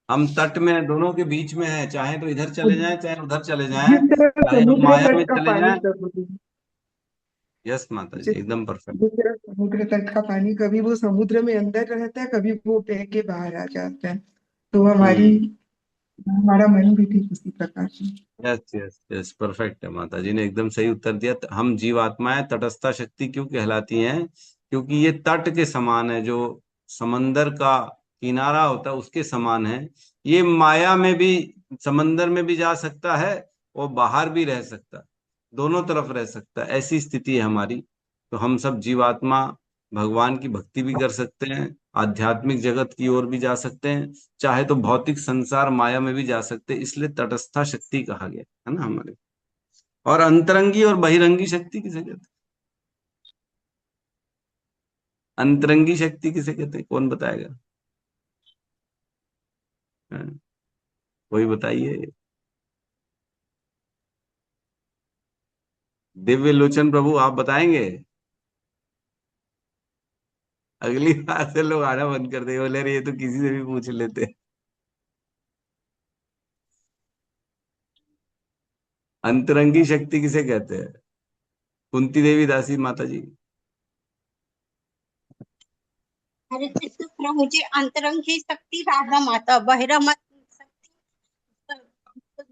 हम तट में दोनों के बीच में है, चाहे तो इधर चले जाएं चाहे उधर चले जाएं, जिस तरह चाहे हम समुद्र माया में तट का चले पानी जाएं। प्रभु जी, यस माता जी जिस एकदम परफेक्ट। जिस तरह समुद्र तट का पानी कभी वो समुद्र में अंदर रहता है, कभी वो बह के बाहर आ जाता है, तो हम्म, हमारा मन भी ठीक उसी प्रकार से। यस यस यस, परफेक्ट है, माता जी ने एकदम सही उत्तर दिया। हम जीवात्माएं तटस्था शक्ति क्यों कहलाती हैं? क्योंकि ये तट के समान है, जो समंदर का किनारा होता है उसके समान है। ये माया में भी, समंदर में भी जा सकता है और बाहर भी रह सकता है, दोनों तरफ रह सकता है, ऐसी स्थिति है हमारी। तो हम सब जीवात्मा भगवान की भक्ति भी कर सकते हैं, आध्यात्मिक जगत की ओर भी जा सकते हैं, चाहे तो भौतिक संसार माया में भी जा सकते हैं। इसलिए तटस्था शक्ति कहा गया है ना हमारे। और अंतरंगी और बहिरंगी शक्ति किसे कहते हैं? अंतरंगी शक्ति किसे कहते हैं, कौन बताएगा? हाँ, कोई बताइए। दिव्य लोचन प्रभु आप बताएंगे? अगली बार से लोग आना बंद कर देंगे, बोले अरे ये तो किसी से भी पूछ लेते हैं। अंतरंगी शक्ति किसे कहते हैं? कुंती देवी दासी माता जी। हरे कृष्ण प्रभु जी, अंतरंग की शक्ति राधा माता, बहिरंग शक्ति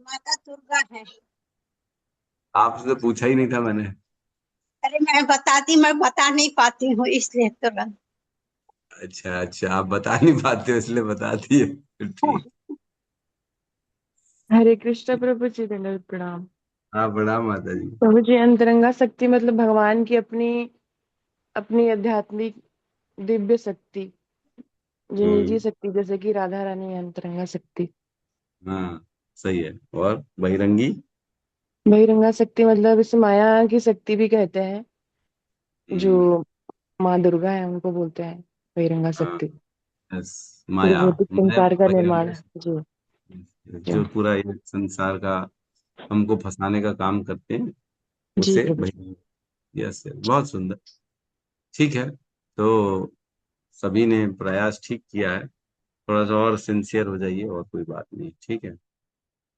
माता दुर्गा है। आपसे तो पूछा ही नहीं था मैंने। अरे मैं बता नहीं पाती हूँ इसलिए तुरंत। अच्छा अच्छा, आप बता नहीं पाते हो इसलिए बता दिए, ठीक। हरे कृष्ण प्रभु जी, दंडवत प्रणाम। हाँ प्रणाम माता जी। प्रभु जी, अंतरंगा शक्ति मतलब भगवान की अपनी अपनी आध्यात्मिक दिव्य शक्ति, जो निजी शक्ति, जैसे कि राधा रानी अंतरंगा शक्ति। हाँ सही है। और बहिरंगी? बहिरंगा शक्ति मतलब इसे माया की शक्ति भी कहते हैं, जो माँ दुर्गा है उनको बोलते हैं बहिरंगा हाँ शक्ति। यस, पूरे माया, भौतिक माया संसार का निर्माण। बहिरंगा, जी जो पूरा ये संसार का हमको फंसाने का काम करते हैं, जी उसे प्रभु जी। बहिरंगा। यस, बहुत सुंदर। ठीक है, तो सभी ने प्रयास ठीक किया है, थोड़ा सा और सिंसियर हो जाइए, और कोई बात नहीं, ठीक है।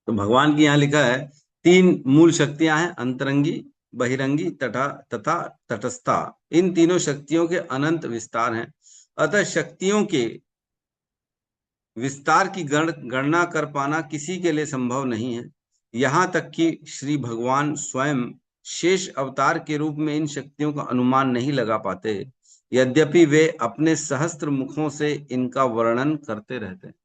तो भगवान की यहाँ लिखा है 3 मूल शक्तियां हैं, अंतरंगी, बहिरंगी तथा तथा तटस्था। इन तीनों शक्तियों के अनंत विस्तार हैं, अतः शक्तियों के विस्तार की गणना कर पाना किसी के लिए संभव नहीं है। यहाँ तक कि श्री भगवान स्वयं शेष अवतार के रूप में इन शक्तियों का अनुमान नहीं लगा पाते, यद्यपि वे अपने सहस्त्र मुखों से इनका वर्णन करते रहते हैं।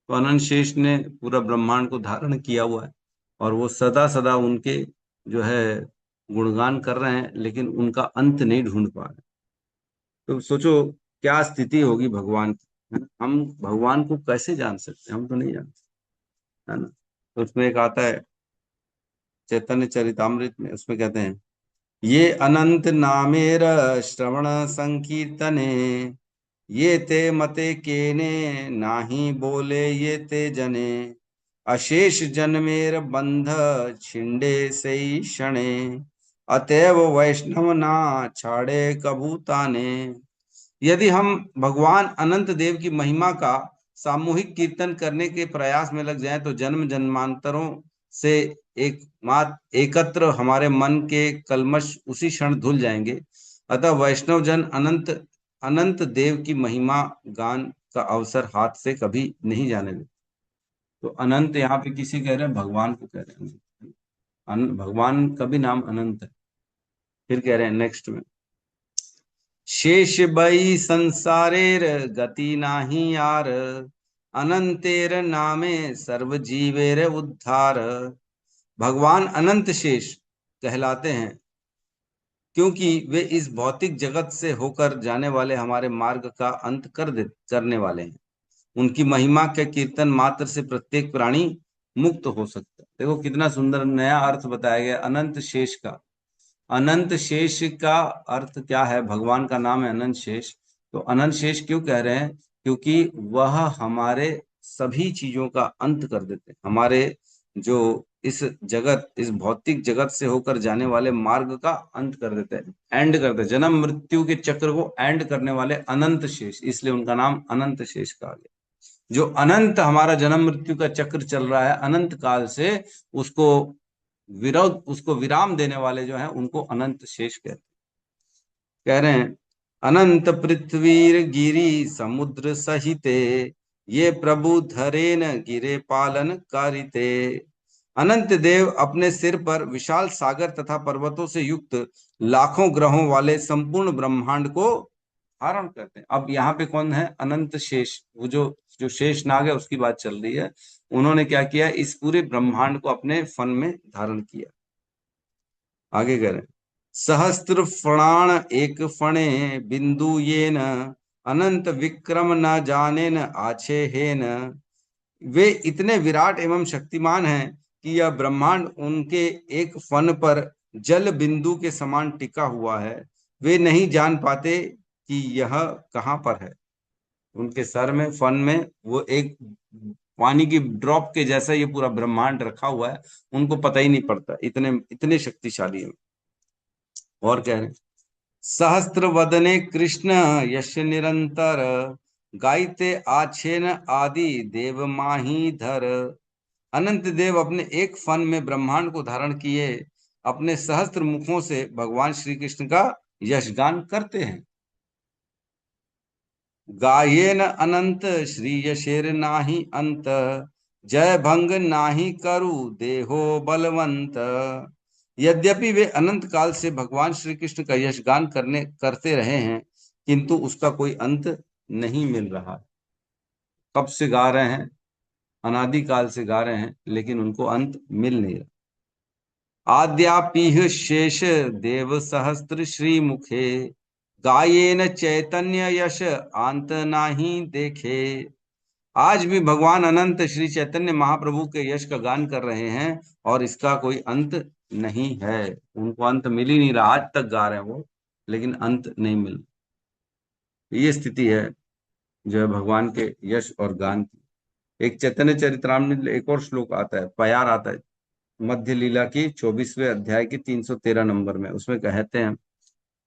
तो अनंत शेष ने पूरा ब्रह्मांड को धारण किया हुआ है, और वो सदा सदा उनके जो है गुणगान कर रहे हैं, लेकिन उनका अंत नहीं ढूंढ पा रहे। तो सोचो क्या स्थिति होगी भगवान की, है ना? हम भगवान को कैसे जान सकते हैं, हम तो नहीं जानते, है ना। तो उसमें एक आता है चैतन्य चरितामृत में, उसमें कहते हैं ये अनंत नामेर श्रवण संकीर्तने, ये ते मते केने नाही बोले ये ते जने, अशेष जन्मेर बंध छिंडे से क्षणे, अतएव वैष्णव ना छाड़े कबूताने। यदि हम भगवान अनंत देव की महिमा का सामूहिक कीर्तन करने के प्रयास में लग जाएं, तो जन्म जन्मांतरों से एकत्र हमारे मन के कल्मश उसी क्षण धुल जाएंगे। अतः वैष्णव जन अनंत अनंत देव की महिमा गान का अवसर हाथ से कभी नहीं जाने देते। तो अनंत यहाँ पे किसी कह रहे हैं, भगवान को कह रहे हैं। भगवान का भी नाम अनंत है। फिर कह रहे हैं नेक्स्ट में, शेष बई संसारेर गति नाही यार, अनंतेर नामे सर्व जीवेर उद्धार। भगवान अनंत शेष कहलाते हैं क्योंकि वे इस भौतिक जगत से होकर जाने वाले हमारे मार्ग का अंत करने वाले हैं। उनकी महिमा के कीर्तन मात्र से प्रत्येक प्राणी मुक्त हो सकता है। देखो कितना सुंदर नया अर्थ बताया गया अनंत शेष का। अनंत शेष का अर्थ क्या है? भगवान का नाम है अनंत शेष। तो अनंत शेष क्यों कह रहे हैं? क्योंकि वह हमारे सभी चीजों का अंत कर देते हैं। हमारे जो इस जगत, इस भौतिक जगत से होकर जाने वाले मार्ग का अंत कर देते हैं, एंड करते हैं। जन्म मृत्यु के चक्र को एंड करने वाले अनंत शेष, इसलिए उनका नाम अनंत शेष कहा गया। जो अनंत हमारा जन्म मृत्यु का चक्र चल रहा है अनंत काल से, उसको विराम देने वाले जो हैं उनको अनंत शेष कहते हैं। कह रहे हैं अनंत पृथ्वी गिरी समुद्र सहिते, ये प्रभु धरे न गिरे पालन कारिते। अनंत देव अपने सिर पर विशाल सागर तथा पर्वतों से युक्त लाखों ग्रहों वाले संपूर्ण ब्रह्मांड को धारण करते हैं। अब यहाँ पे कौन है? अनंत शेष, वो जो शेष नाग है उसकी बात चल रही है। उन्होंने क्या किया? इस पूरे ब्रह्मांड को अपने फन में धारण किया। आगे करें, सहस्त्र फणान एक फणे बिंदु येन अनंत विक्रम न जाने न आछे है न। वे इतने विराट एवं शक्तिमान हैं कि यह ब्रह्मांड उनके एक फन पर जल बिंदु के समान टिका हुआ है। वे नहीं जान पाते कि यह कहाँ पर है। उनके सर में, फन में, वो एक पानी की ड्रॉप के जैसा ये पूरा ब्रह्मांड रखा हुआ है, उनको पता ही नहीं पड़ता, इतने शक्तिशाली है। और कह रहे हैं, सहस्त्र वदने कृष्ण यश निरंतर गायते आछेन आदि देव माही धर। अनंत देव अपने एक फन में ब्रह्मांड को धारण किए अपने सहस्त्र मुखों से भगवान श्री कृष्ण का यशगान करते हैं। गायेन अनंत श्री यशेर नाही अंत जय भंग नाही करु देहो बलवंत। यद्यपि वे अनंत काल से भगवान श्री कृष्ण का यशगान करते रहे हैं, किंतु उसका कोई अंत नहीं मिल रहा। कब से गा रहे हैं? अनादि काल से गा रहे हैं, लेकिन उनको अंत मिल नहीं रहा। आद्यापीह शेष देव सहस्त्र श्री मुखे गायेन चैतन्य यश अंत नाही देखे। आज भी भगवान अनंत श्री चैतन्य महाप्रभु के यश का गान कर रहे हैं और इसका कोई अंत नहीं है। उनको अंत मिल ही नहीं रहा, आज तक गा रहे हैं वो, लेकिन अंत नहीं मिल। ये स्थिति है जो है भगवान के यश और गान की। एक चैतन्य चरित्रामृत में एक और श्लोक आता है, प्यार आता है, मध्य लीला की 24वें अध्याय की 313 नंबर में। उसमें कहते हैं,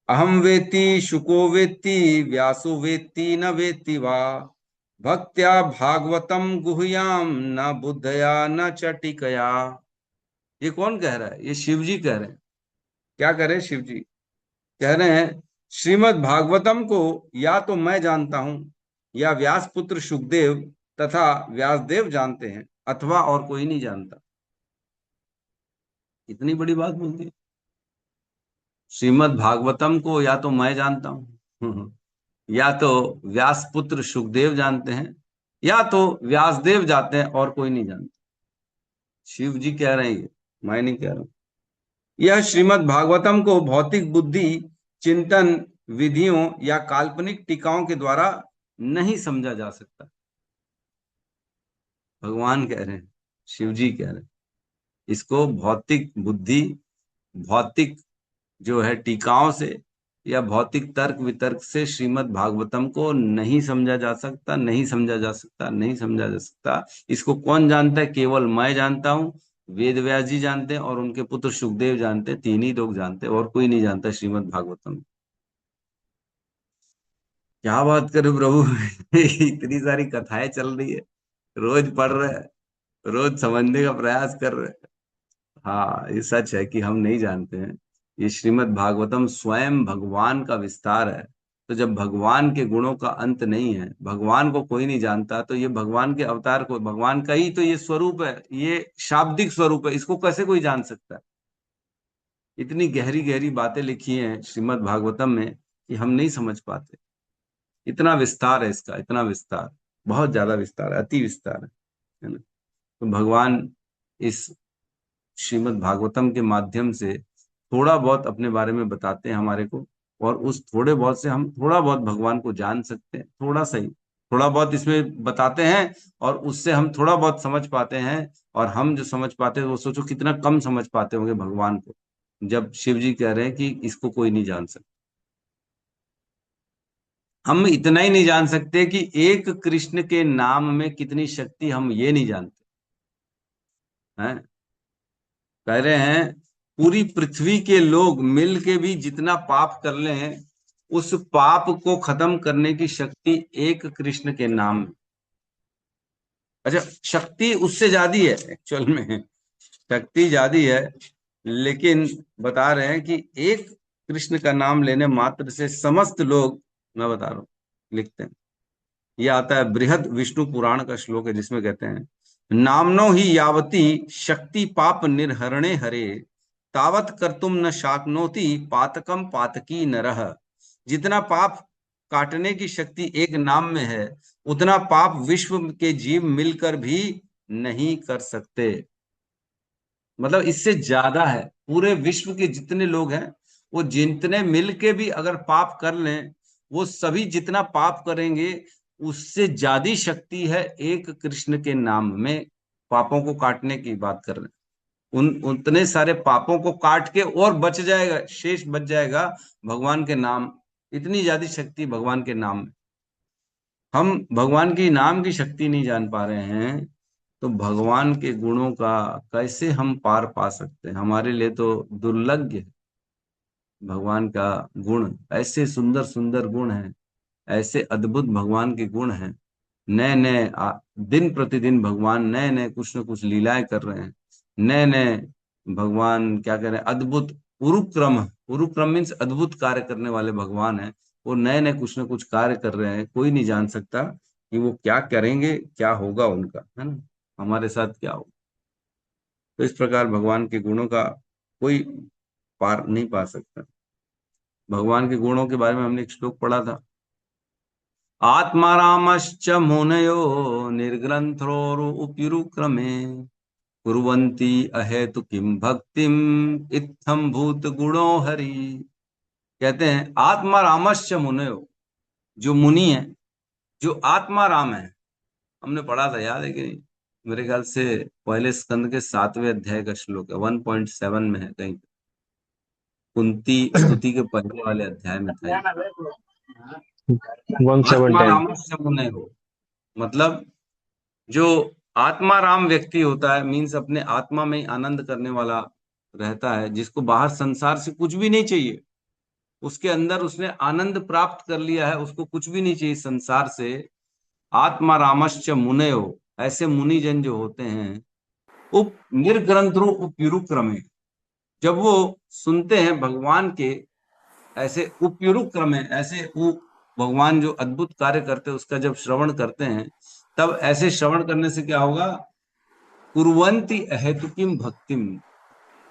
अहम वेत्ति शुको वेत्ति व्यासो वेत्ति न वेत्ति वा भक्त्या भागवतम गुह्याम न बुद्धया न चटिकया। ये कौन कह रहा है? ये शिव जी कह रहे हैं। क्या कह रहे हैं? शिव जी कह रहे हैं, श्रीमद् भागवतम को या तो मैं जानता हूं, या व्यास पुत्र सुखदेव तथा व्यासदेव जानते हैं, अथवा और कोई नहीं जानता। इतनी बड़ी बात बोलती है। श्रीमद् भागवतम को या तो मैं जानता हूं, या तो व्यास पुत्र सुखदेव जानते हैं, या तो व्यासदेव जानते हैं, और कोई नहीं जानता। शिव जी कह रहे हैं, ये मैं नहीं कह रहा हूं। यह श्रीमद् भागवतम को भौतिक बुद्धि, चिंतन विधियों या काल्पनिक टीकाओं के द्वारा नहीं समझा जा सकता। भगवान कह रहे हैं, शिव जी कह रहे हैं, इसको भौतिक बुद्धि, भौतिक जो है टीकाओं से या भौतिक तर्क वितर्क से श्रीमद् भागवतम को नहीं समझा जा सकता, नहीं समझा जा सकता, नहीं समझा जा सकता। इसको कौन जानता है? केवल मैं जानता हूं, वेद व्यास जी जानते हैं, और उनके पुत्र सुखदेव जानते हैं। तीन ही लोग जानते हैं, और कोई नहीं जानता श्रीमद् भागवतम। क्या बात करूं प्रभु इतनी सारी कथाएं चल रही है, रोज पढ़ रहे हैं, रोज समझने का प्रयास कर रहे हैं। हाँ, ये सच है कि हम नहीं जानते हैं। ये श्रीमद् भागवतम स्वयं भगवान का विस्तार है। तो जब भगवान के गुणों का अंत नहीं है, भगवान को कोई नहीं जानता, तो ये भगवान के अवतार को, भगवान का ही तो ये स्वरूप है, ये शाब्दिक स्वरूप है, इसको कैसे कोई जान सकता है? इतनी गहरी गहरी बातें लिखी हैं श्रीमद् भागवतम में कि हम नहीं समझ पाते। इतना विस्तार है इसका, इतना विस्तार, बहुत ज्यादा विस्तार है, अति विस्तार है ना। तो भगवान इस श्रीमद् भागवतम के माध्यम से थोड़ा बहुत अपने बारे में बताते हैं हमारे को, और उस थोड़े बहुत से हम थोड़ा बहुत भगवान को जान सकते हैं। थोड़ा सही, थोड़ा बहुत इसमें बताते हैं, और उससे हम थोड़ा बहुत समझ पाते हैं। और हम जो समझ पाते हैं वो सोचो कितना कम समझ पाते होंगे भगवान को, जब शिव जी कह रहे हैं कि इसको कोई नहीं जान सकता। हम इतना ही नहीं जान सकते कि एक कृष्ण के नाम में कितनी शक्ति, हम ये नहीं जानते हैं। कह रहे हैं, पूरी पृथ्वी के लोग मिल के भी जितना पाप कर ले हैं, उस पाप को खत्म करने की शक्ति एक कृष्ण के नाम में। अच्छा, शक्ति उससे ज्यादा है, एक्चुअल में शक्ति ज्यादा है, लेकिन बता रहे हैं कि एक कृष्ण का नाम लेने मात्र से समस्त लोग, मैं बता रहा हूं, लिखते हैं। ये आता है बृहद विष्णु पुराण का श्लोक है, जिसमें कहते हैं, नामनो ही यावती शक्ति पाप निर्हरणे हरे, तावत कर्तुम न शाक्नोति पातकम पातकी नरः। जितना पाप काटने की शक्ति एक नाम में है, उतना पाप विश्व के जीव मिलकर भी नहीं कर सकते। मतलब इससे ज्यादा है। पूरे विश्व के जितने लोग हैं, वो जितने मिल के भी अगर पाप कर लें, वो सभी जितना पाप करेंगे उससे ज्यादा शक्ति है एक कृष्ण के नाम में। पापों को काटने की बात कर रहे हैं, उन उतने सारे पापों को काट के और बच जाएगा, शेष बच जाएगा भगवान के नाम। इतनी ज्यादा शक्ति भगवान के नाम में। हम भगवान की नाम की शक्ति नहीं जान पा रहे हैं, तो भगवान के गुणों का कैसे हम पार पा सकते हैं? हमारे लिए तो दुर्लभ है। भगवान का गुण ऐसे सुंदर सुंदर गुण हैं, ऐसे अद्भुत भगवान के गुण हैं। नए नए दिन प्रतिदिन भगवान नए नए कुछ न कुछ लीलाएं कर रहे हैं। नए नए भगवान क्या कह रहे हैं, अद्भुत उरुक्रम। उरुक्रम मीन्स अद्भुत कार्य करने वाले भगवान हैं। वो नए नए कुछ न कुछ कार्य कर रहे हैं। कोई नहीं जान सकता कि वो क्या करेंगे, क्या होगा उनका, है ना, हमारे साथ क्या होगा। तो इस प्रकार भगवान के गुणों का कोई पार नहीं पा सकता। भगवान के गुणों के बारे में हमने एक श्लोक पढ़ा था, आत्मारामश्च मुनयो निर्ग्रंथोरुपयुरुक्रमे कुर्वन्ति अहेतु किम भक्तिम इत्थम भूत गुणो हरि। कहते हैं आत्मारामश्च मुनयो, जो मुनि है, जो आत्मा राम है। हमने पढ़ा था, याद है कि नहीं? मेरे ख्याल से पहले स्कंद के 7वें अध्याय का श्लोक है, 1.7 में है कहीं, कुंती स्तुति के पहले वाले अध्याय में था। 1710। आत्मा रामस्य मुनयो, मतलब जो आत्मा राम व्यक्ति होता है, मीन्स अपने आत्मा में ही आनंद करने वाला रहता है, जिसको बाहर संसार से कुछ भी नहीं चाहिए। उसके अंदर उसने आनंद प्राप्त कर लिया है, उसको कुछ भी नहीं चाहिए संसार से। आत्मा रामश्च मुनयो, ऐसे मुनिजन जो होते हैं, उप निर्ग्रंथो उपयुरुक्रमे, जब वो सुनते हैं भगवान के ऐसे उपयुरुक्रमे, ऐसे भगवान जो अद्भुत कार्य करते हैं उसका जब श्रवण करते हैं, तब ऐसे श्रवण करने से क्या होगा, कुर्वन्ति अहेतुकीम भक्तिम,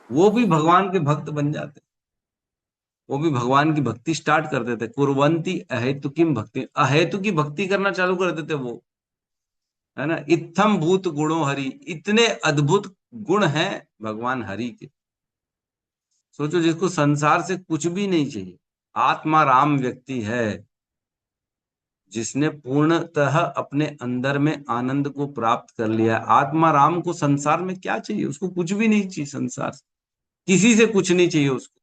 वो भी भगवान के भक्त बन जाते, वो भी भगवान की भक्ति स्टार्ट कर देते। कुर्वन्ति अहेतुकीम भक्ति, अहेतु की भक्ति करना चालू कर देते वो, है ना। इत्थम भूत गुणों हरि, इतने अद्भुत गुण हैं भगवान हरि के। सोचो, जिसको संसार से कुछ भी नहीं चाहिए, आत्मा राम व्यक्ति है, जिसने पूर्णतः अपने अंदर में आनंद को प्राप्त कर लिया। आत्मा राम को संसार में क्या चाहिए? उसको कुछ भी नहीं चाहिए संसार से, किसी से कुछ नहीं चाहिए उसको।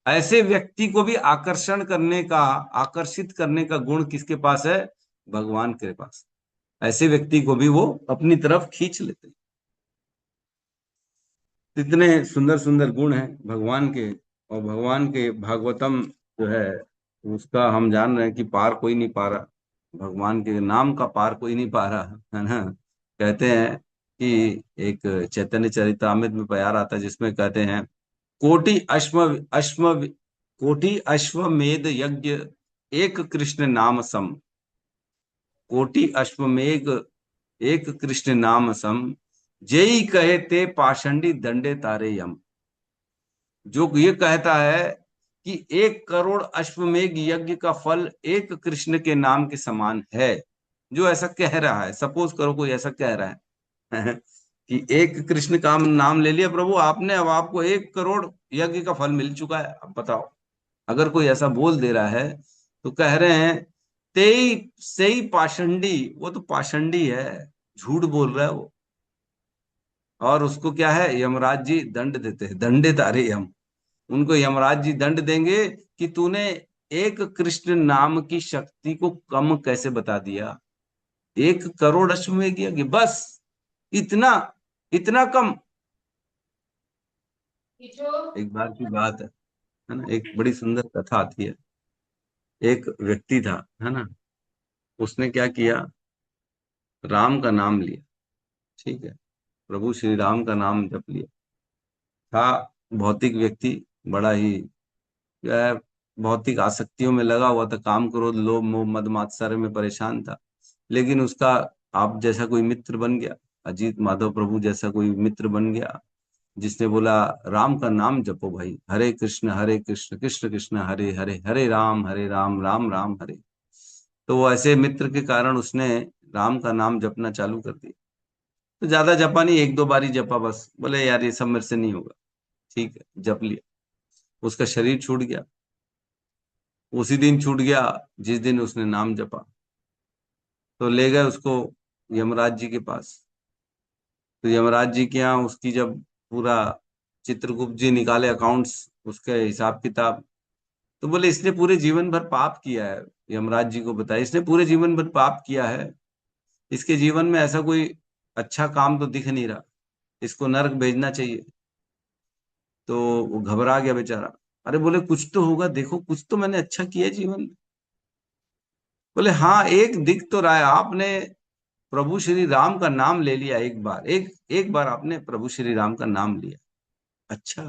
ऐसे व्यक्ति को भी आकर्षण करने का, आकर्षित करने का गुण किसके पास है? भगवान के पास। ऐसे व्यक्ति को भी वो अपनी तरफ खींच लेते। इतने सुंदर सुंदर गुण हैं भगवान के, और भगवान के भागवतम जो है उसका हम जान रहे हैं कि पार कोई नहीं पा रहा। भगवान के नाम का पार कोई नहीं पा रहा, है ना। कहते हैं कि एक चैतन्य चरितामृत में प्यार आता है, जिसमें कहते हैं कोटि अश्वमेध यज्ञ एक कृष्ण नाम सम, कोटि अश्वमेघ एक कृष्ण नाम सम, जय कहे ते पाषंडी दंडे तारे यम। जो ये कहता है कि 1 करोड़ अश्वमेघ यज्ञ का फल एक कृष्ण के नाम के समान है, जो ऐसा कह रहा है, सपोज करो कोई ऐसा कह रहा है कि एक कृष्ण का नाम ले लिया प्रभु आपने, अब आपको 1 करोड़ यज्ञ का फल मिल चुका है। अब बताओ, अगर कोई ऐसा बोल दे रहा है तो कह रहे हैं तेई सही पाषंडी, वो तो पाषंडी है, झूठ बोल रहा है वो। और उसको क्या है, यमराज जी दंड देते हैं, दंडे तारे यम। उनको यमराज जी दंड देंगे कि तूने एक कृष्ण नाम की शक्ति को कम कैसे बता दिया। 1 करोड़ अश्वमेघ यज्ञ, बस इतना इतना कम। एक बार की बात है ना, एक बड़ी सुंदर कथा आती है। एक व्यक्ति था, है ना, उसने क्या किया, राम का नाम लिया, ठीक है, प्रभु श्री राम का नाम जप लिया। था भौतिक व्यक्ति, बड़ा ही जो है भौतिक आसक्तियों में लगा हुआ था, काम क्रोध लोभ मोह मद मात्सर्य में परेशान था। लेकिन उसका आप जैसा कोई मित्र बन गया, अजीत माधव प्रभु जैसा कोई मित्र बन गया जिसने बोला राम का नाम जपो भाई, हरे कृष्ण कृष्ण कृष्ण हरे हरे, हरे राम राम राम हरे। तो वो ऐसे मित्र के कारण उसने राम का नाम जपना चालू कर दिया। तो ज्यादा जपा नहीं, 1-2 बार ही जपा बस। बोले यार ये सब मेरे से नहीं होगा। ठीक है, जप लिया। उसका शरीर छूट गया। उसी दिन छूट गया जिस दिन उसने नाम जपा। तो ले गए उसको यमराज जी के पास। तो यमराज जी के यहाँ उसकी जब पूरा चित्रगुप्त जी निकाले अकाउंट्स, उसके हिसाब किताब, तो बोले इसने पूरे जीवन भर पाप किया है। यमराज जी को बताया इसने पूरे जीवन भर पाप किया है, इसके जीवन में ऐसा कोई अच्छा काम तो दिख नहीं रहा, इसको नरक भेजना चाहिए। तो वो घबरा गया बेचारा। अरे बोले कुछ तो होगा, देखो कुछ तो मैंने अच्छा किया जीवन में। बोले हाँ, एक दिख तो रहा है, आपने प्रभु श्री राम का नाम ले लिया एक बार, एक बार आपने प्रभु श्री राम का नाम लिया। अच्छा।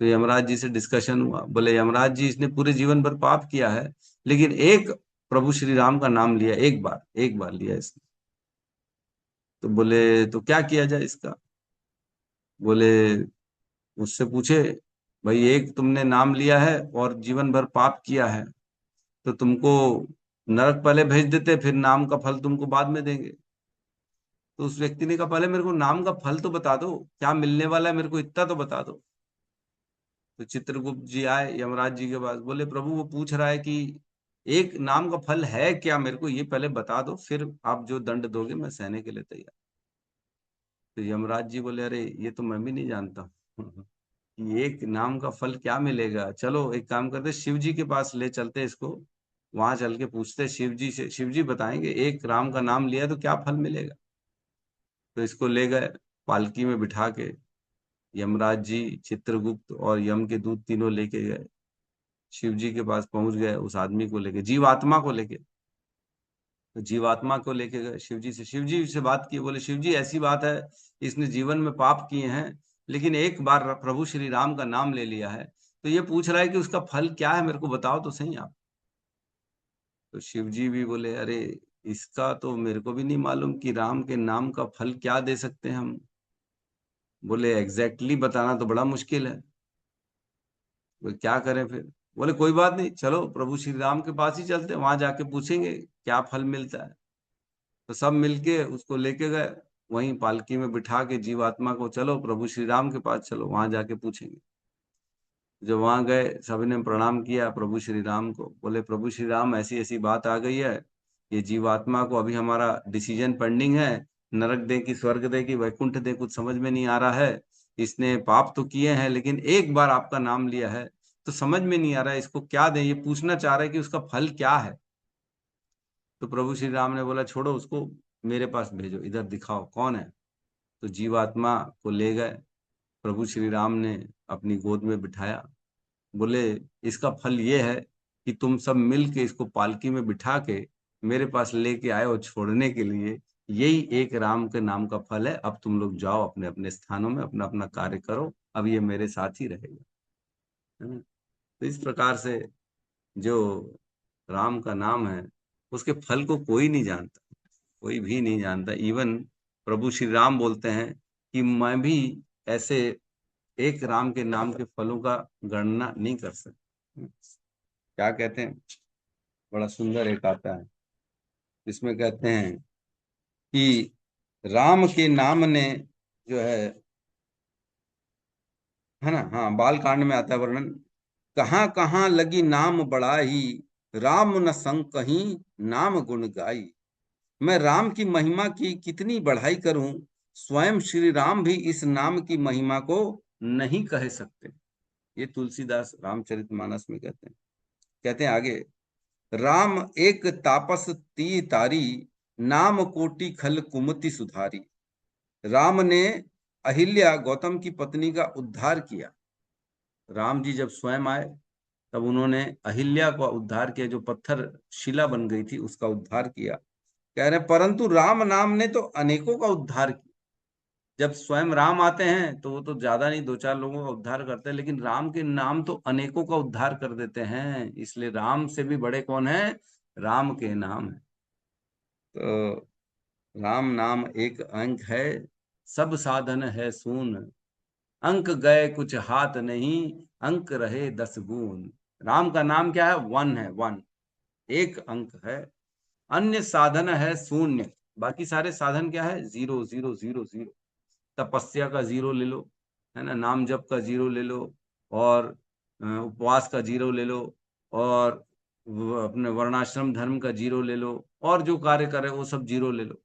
तो यमराज जी से डिस्कशन हुआ। बोले यमराज जी इसने पूरे जीवन भर पाप किया है, लेकिन एक प्रभु श्री राम का नाम लिया, एक बार लिया इसने। तो बोले तो क्या किया जाए इसका? बोले उससे पूछे भाई एक तुमने नाम लिया है और जीवन भर पाप किया है, तो तुमको नरक पहले भेज देते, फिर नाम का फल तुमको बाद में देंगे। तो उस व्यक्ति ने कहा पहले मेरे को नाम का फल तो बता दो, क्या मिलने वाला है मेरे को इतना तो बता दो। तो चित्रगुप्त जी आए यमराज जी के पास। बोले प्रभु वो पूछ रहा है कि एक नाम का फल है क्या, मेरे को ये पहले बता दो, फिर आप जो दंड दोगे मैं सहने के लिए तैयार। तो यमराज जी बोले अरे ये तो मैं भी नहीं जानता कि एक नाम का फल क्या मिलेगा। चलो एक काम करते, शिव जी के पास ले चलते इसको, वहां चल के पूछते शिव जी से, शिव जी बताएंगे एक राम का नाम लिया तो क्या फल मिलेगा। तो इसको ले गए पालकी में बिठा के, यमराज जी, चित्रगुप्त और यम के दूत तीनों लेके गए, शिव जी के पास पहुंच गए। उस आदमी को लेके, जीवात्मा को लेके, तो जीवात्मा को लेके गए शिव जी से। शिव जी से बात की। बोले शिव जी ऐसी बात है, इसने जीवन में पाप किए हैं, लेकिन एक बार प्रभु श्री राम का नाम ले लिया है, तो ये पूछ रहा है कि उसका फल क्या है, मेरे को बताओ तो सही आप। तो शिव जी भी बोले अरे इसका तो मेरे को भी नहीं मालूम कि राम के नाम का फल क्या दे सकते हैं हम। बोले एग्जैक्टली बताना तो बड़ा मुश्किल है, तो क्या करें फिर। बोले कोई बात नहीं, चलो प्रभु श्री राम के पास ही चलते, वहां जाके पूछेंगे क्या फल मिलता है। तो सब मिलके उसको लेके गए, वहीं पालकी में बिठा के जीवात्मा को, चलो प्रभु श्री राम के पास चलो, वहां जाके पूछेंगे। जब वहां गए सभी ने प्रणाम किया प्रभु श्री राम को। बोले प्रभु श्री राम ऐसी ऐसी बात आ गई है, ये जीवात्मा को अभी हमारा डिसीजन पेंडिंग है, नरक दे कि स्वर्ग दे कि वैकुंठ दे, कुछ समझ में नहीं आ रहा है। इसने पाप तो किए हैं, लेकिन एक बार आपका नाम लिया है, तो समझ में नहीं आ रहा है इसको क्या दें। ये पूछना चाह रहा है कि उसका फल क्या है। तो प्रभु श्री राम ने बोला छोड़ो उसको, मेरे पास भेजो, इधर दिखाओ कौन है। तो जीवात्मा को ले गए, प्रभु श्री राम ने अपनी गोद में बिठाया। बोले इसका फल ये है कि तुम सब मिल के इसको पालकी में बिठा के मेरे पास लेके आए और छोड़ने के लिए, यही एक राम के नाम का फल है। अब तुम लोग जाओ अपने अपने स्थानों में, अपना अपना कार्य करो, अब ये मेरे साथ ही रहेगा, है ना। तो इस प्रकार से जो राम का नाम है, उसके फल को कोई नहीं जानता, कोई भी नहीं जानता। इवन प्रभु श्री राम बोलते हैं कि मैं भी ऐसे एक राम के नाम के फलों का गणना नहीं कर सकता। क्या कहते हैं, बड़ा सुंदर एक आता है, इसमें कहते हैं कि राम के नाम ने जो है ना, हाँ, बाल कांड में आता है वर्णन, कहाँ कहाँ लगी नाम बढ़ाई, राम न संग कहीं नाम गुण गाई। मैं राम की महिमा की कितनी बढ़ाई करूं, स्वयं श्री राम भी इस नाम की महिमा को नहीं कह सकते। ये तुलसीदास रामचरितमानस में कहते हैं आगे, राम एक तापस ती तारी, नाम कोटि खल कुमति सुधारी। राम ने अहिल्या गौतम की पत्नी का उद्धार किया। राम जी जब स्वयं आए तब उन्होंने अहिल्या का उद्धार किया, जो पत्थर शिला बन गई थी उसका उद्धार किया। कह रहे परंतु राम नाम ने तो अनेकों का उद्धार किया। जब स्वयं राम आते हैं तो वो तो ज्यादा नहीं, 2-4 लोगों का उद्धार करते हैं, लेकिन राम के नाम तो अनेकों का उद्धार कर देते हैं। इसलिए राम से भी बड़े कौन है, राम के नाम है। तो राम नाम एक अंक है, सब साधन है शून। अंक गए कुछ हाथ नहीं, अंक रहे 10 गुण। राम का नाम क्या है? वन है, वन, एक अंक है। अन्य साधन है शून्य, बाकी सारे साधन क्या है? 0 0 0 0। तपस्या का 0 ले लो, है ना, नाम जप का 0 ले लो, और उपवास का 0 ले लो, और अपने वर्णाश्रम धर्म का 0 ले लो, और जो कार्य करे वो सब 0 ले लो।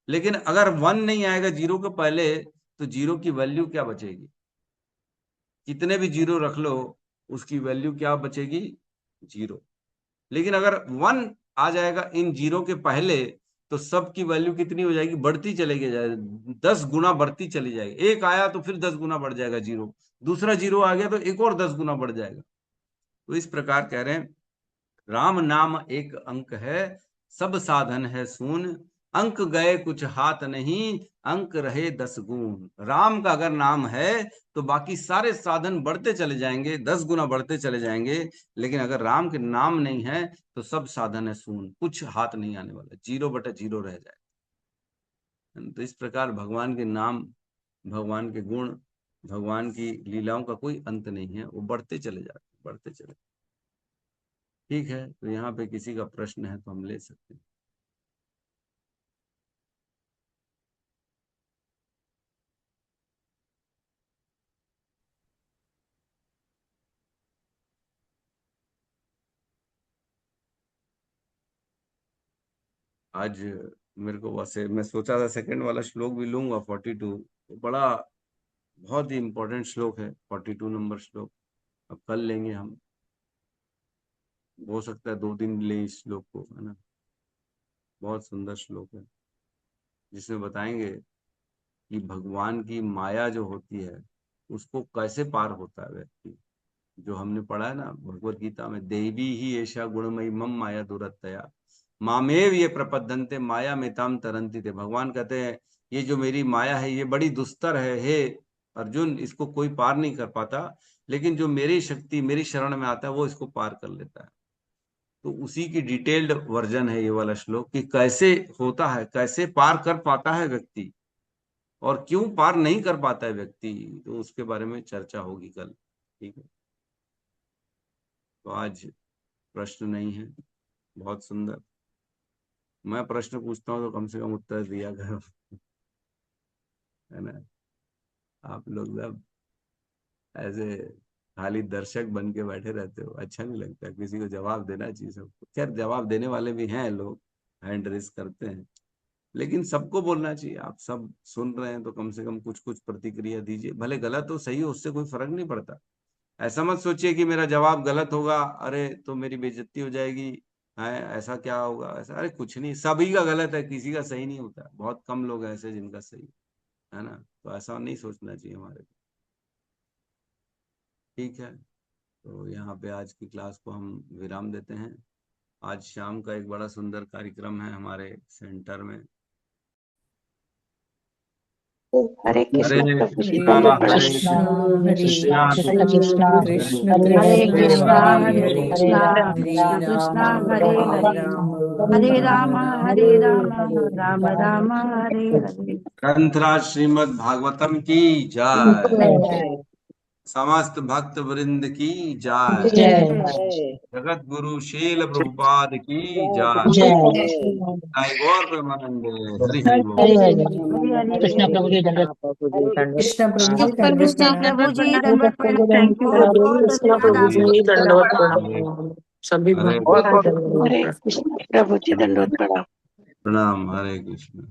लेकिन अगर 1 नहीं आएगा 0 के पहले, तो 0 की वैल्यू क्या बचेगी? कितने भी 0 रख लो, उसकी वैल्यू क्या बचेगी? 0। लेकिन अगर 1 आ जाएगा इन 0 के पहले, तो सब की वैल्यू कितनी हो जाएगी? बढ़ती चलेगी, 10 गुना बढ़ती चली जाएगी। एक आया तो फिर 10 गुना बढ़ जाएगा 0, दूसरा 0 आ गया तो एक और 10 गुना बढ़ जाएगा। तो इस प्रकार कह रहे हैं, राम नाम एक अंक है, सब साधन है शून्य। अंक गए कुछ हाथ नहीं, अंक रहे 10 गुण। राम का अगर नाम है तो बाकी सारे साधन बढ़ते चले जाएंगे, 10 गुना बढ़ते चले जाएंगे। लेकिन अगर राम के नाम नहीं है तो सब साधन है शून्य, कुछ हाथ नहीं आने वाला, 0/0 रह जाए। तो इस प्रकार भगवान के नाम, भगवान के गुण, भगवान की लीलाओं का कोई अंत नहीं है, वो बढ़ते चले जाते, बढ़ते चले। ठीक है, तो यहाँ पे किसी का प्रश्न है तो हम ले सकते हैं। आज मेरे को वैसे मैं सोचा था सेकंड वाला श्लोक भी लूंगा, 42, बड़ा बहुत ही इंपॉर्टेंट श्लोक है, 42 नंबर श्लोक। अब कल लेंगे हम, हो सकता है 2 दिन ले इस श्लोक को, है ना। बहुत सुंदर श्लोक है, जिसमें बताएंगे कि भगवान की माया जो होती है उसको कैसे पार होता है व्यक्ति। जो हमने पढ़ा है ना भगवत गीता में, देवी ही ऐसा गुणमयी मम माया दुरत्तया मामेव ये प्रपद्यन्ते माया मेताम तरंती थे। भगवान कहते हैं ये जो मेरी माया है ये बड़ी दुस्तर है, हे अर्जुन, इसको कोई पार नहीं कर पाता, लेकिन जो मेरी शक्ति, मेरी शरण में आता है वो इसको पार कर लेता है। तो उसी की डिटेल्ड वर्जन है ये वाला श्लोक, कि कैसे होता है, कैसे पार कर पाता है व्यक्ति, और क्यों पार नहीं कर पाता है व्यक्ति, तो उसके बारे में चर्चा होगी कल। ठीक है, तो आज प्रश्न नहीं है। बहुत सुंदर। मैं प्रश्न पूछता हूँ तो कम से कम उत्तर दिया करो, है ना। आप लोग सब ऐसे खाली दर्शक बन के बैठे रहते हो, अच्छा नहीं लगता। किसी को जवाब देना चाहिए सबको। खैर जवाब देने वाले भी हैं लोग, हैंड रेस करते हैं, लेकिन सबको बोलना चाहिए। आप सब सुन रहे हैं तो कम से कम कुछ कुछ प्रतिक्रिया दीजिए, भले गलत हो सही हो, उससे कोई फर्क नहीं पड़ता। ऐसा मत सोचिए कि मेरा जवाब गलत होगा, अरे तो मेरी बेइज्जती हो जाएगी, है ऐसा क्या होगा, ऐसा। अरे कुछ नहीं, सभी का गलत है, किसी का सही नहीं होता। बहुत कम लोग ऐसे जिनका सही है ना, तो ऐसा नहीं सोचना चाहिए हमारे को। ठीक है, तो यहाँ पे आज की क्लास को हम विराम देते हैं। आज शाम का एक बड़ा सुंदर कार्यक्रम है हमारे सेंटर में। हरे कृष्ण हरे प्रभु जी, कृष्णा दंडवत हरे प्रणाम। कृष्णा हरे कृष्णा कृष्णा हरे कृष्ण कृष्णा हरे हरे हरे कृष्णा कृष्ण कृष्ण हरे हरे हरे राम राम राम हरे हरे। ग्रंथराज श्रीमद् भागवतम की जय, समस्त भक्त वृंद की जय, जगत गुरु शील प्रभुपाद की जय, जय गौर प्रेमानंद हरि बोल। कृष्ण प्रभु जी दंडवत कृष्ण प्रभु जी दंडवत कृष्ण प्रणाम। प्रभु जी दंडवत प्रणाम। थैंक यू, बहुत बहुत कृष्ण धन्यवाद प्रभु जी आपको। दंडवत प्रणाम। सभी हरे भक्तों को हरे कृष्ण प्रभु जी, दंडवत प्रणाम। प्रणाम, हरे कृष्ण।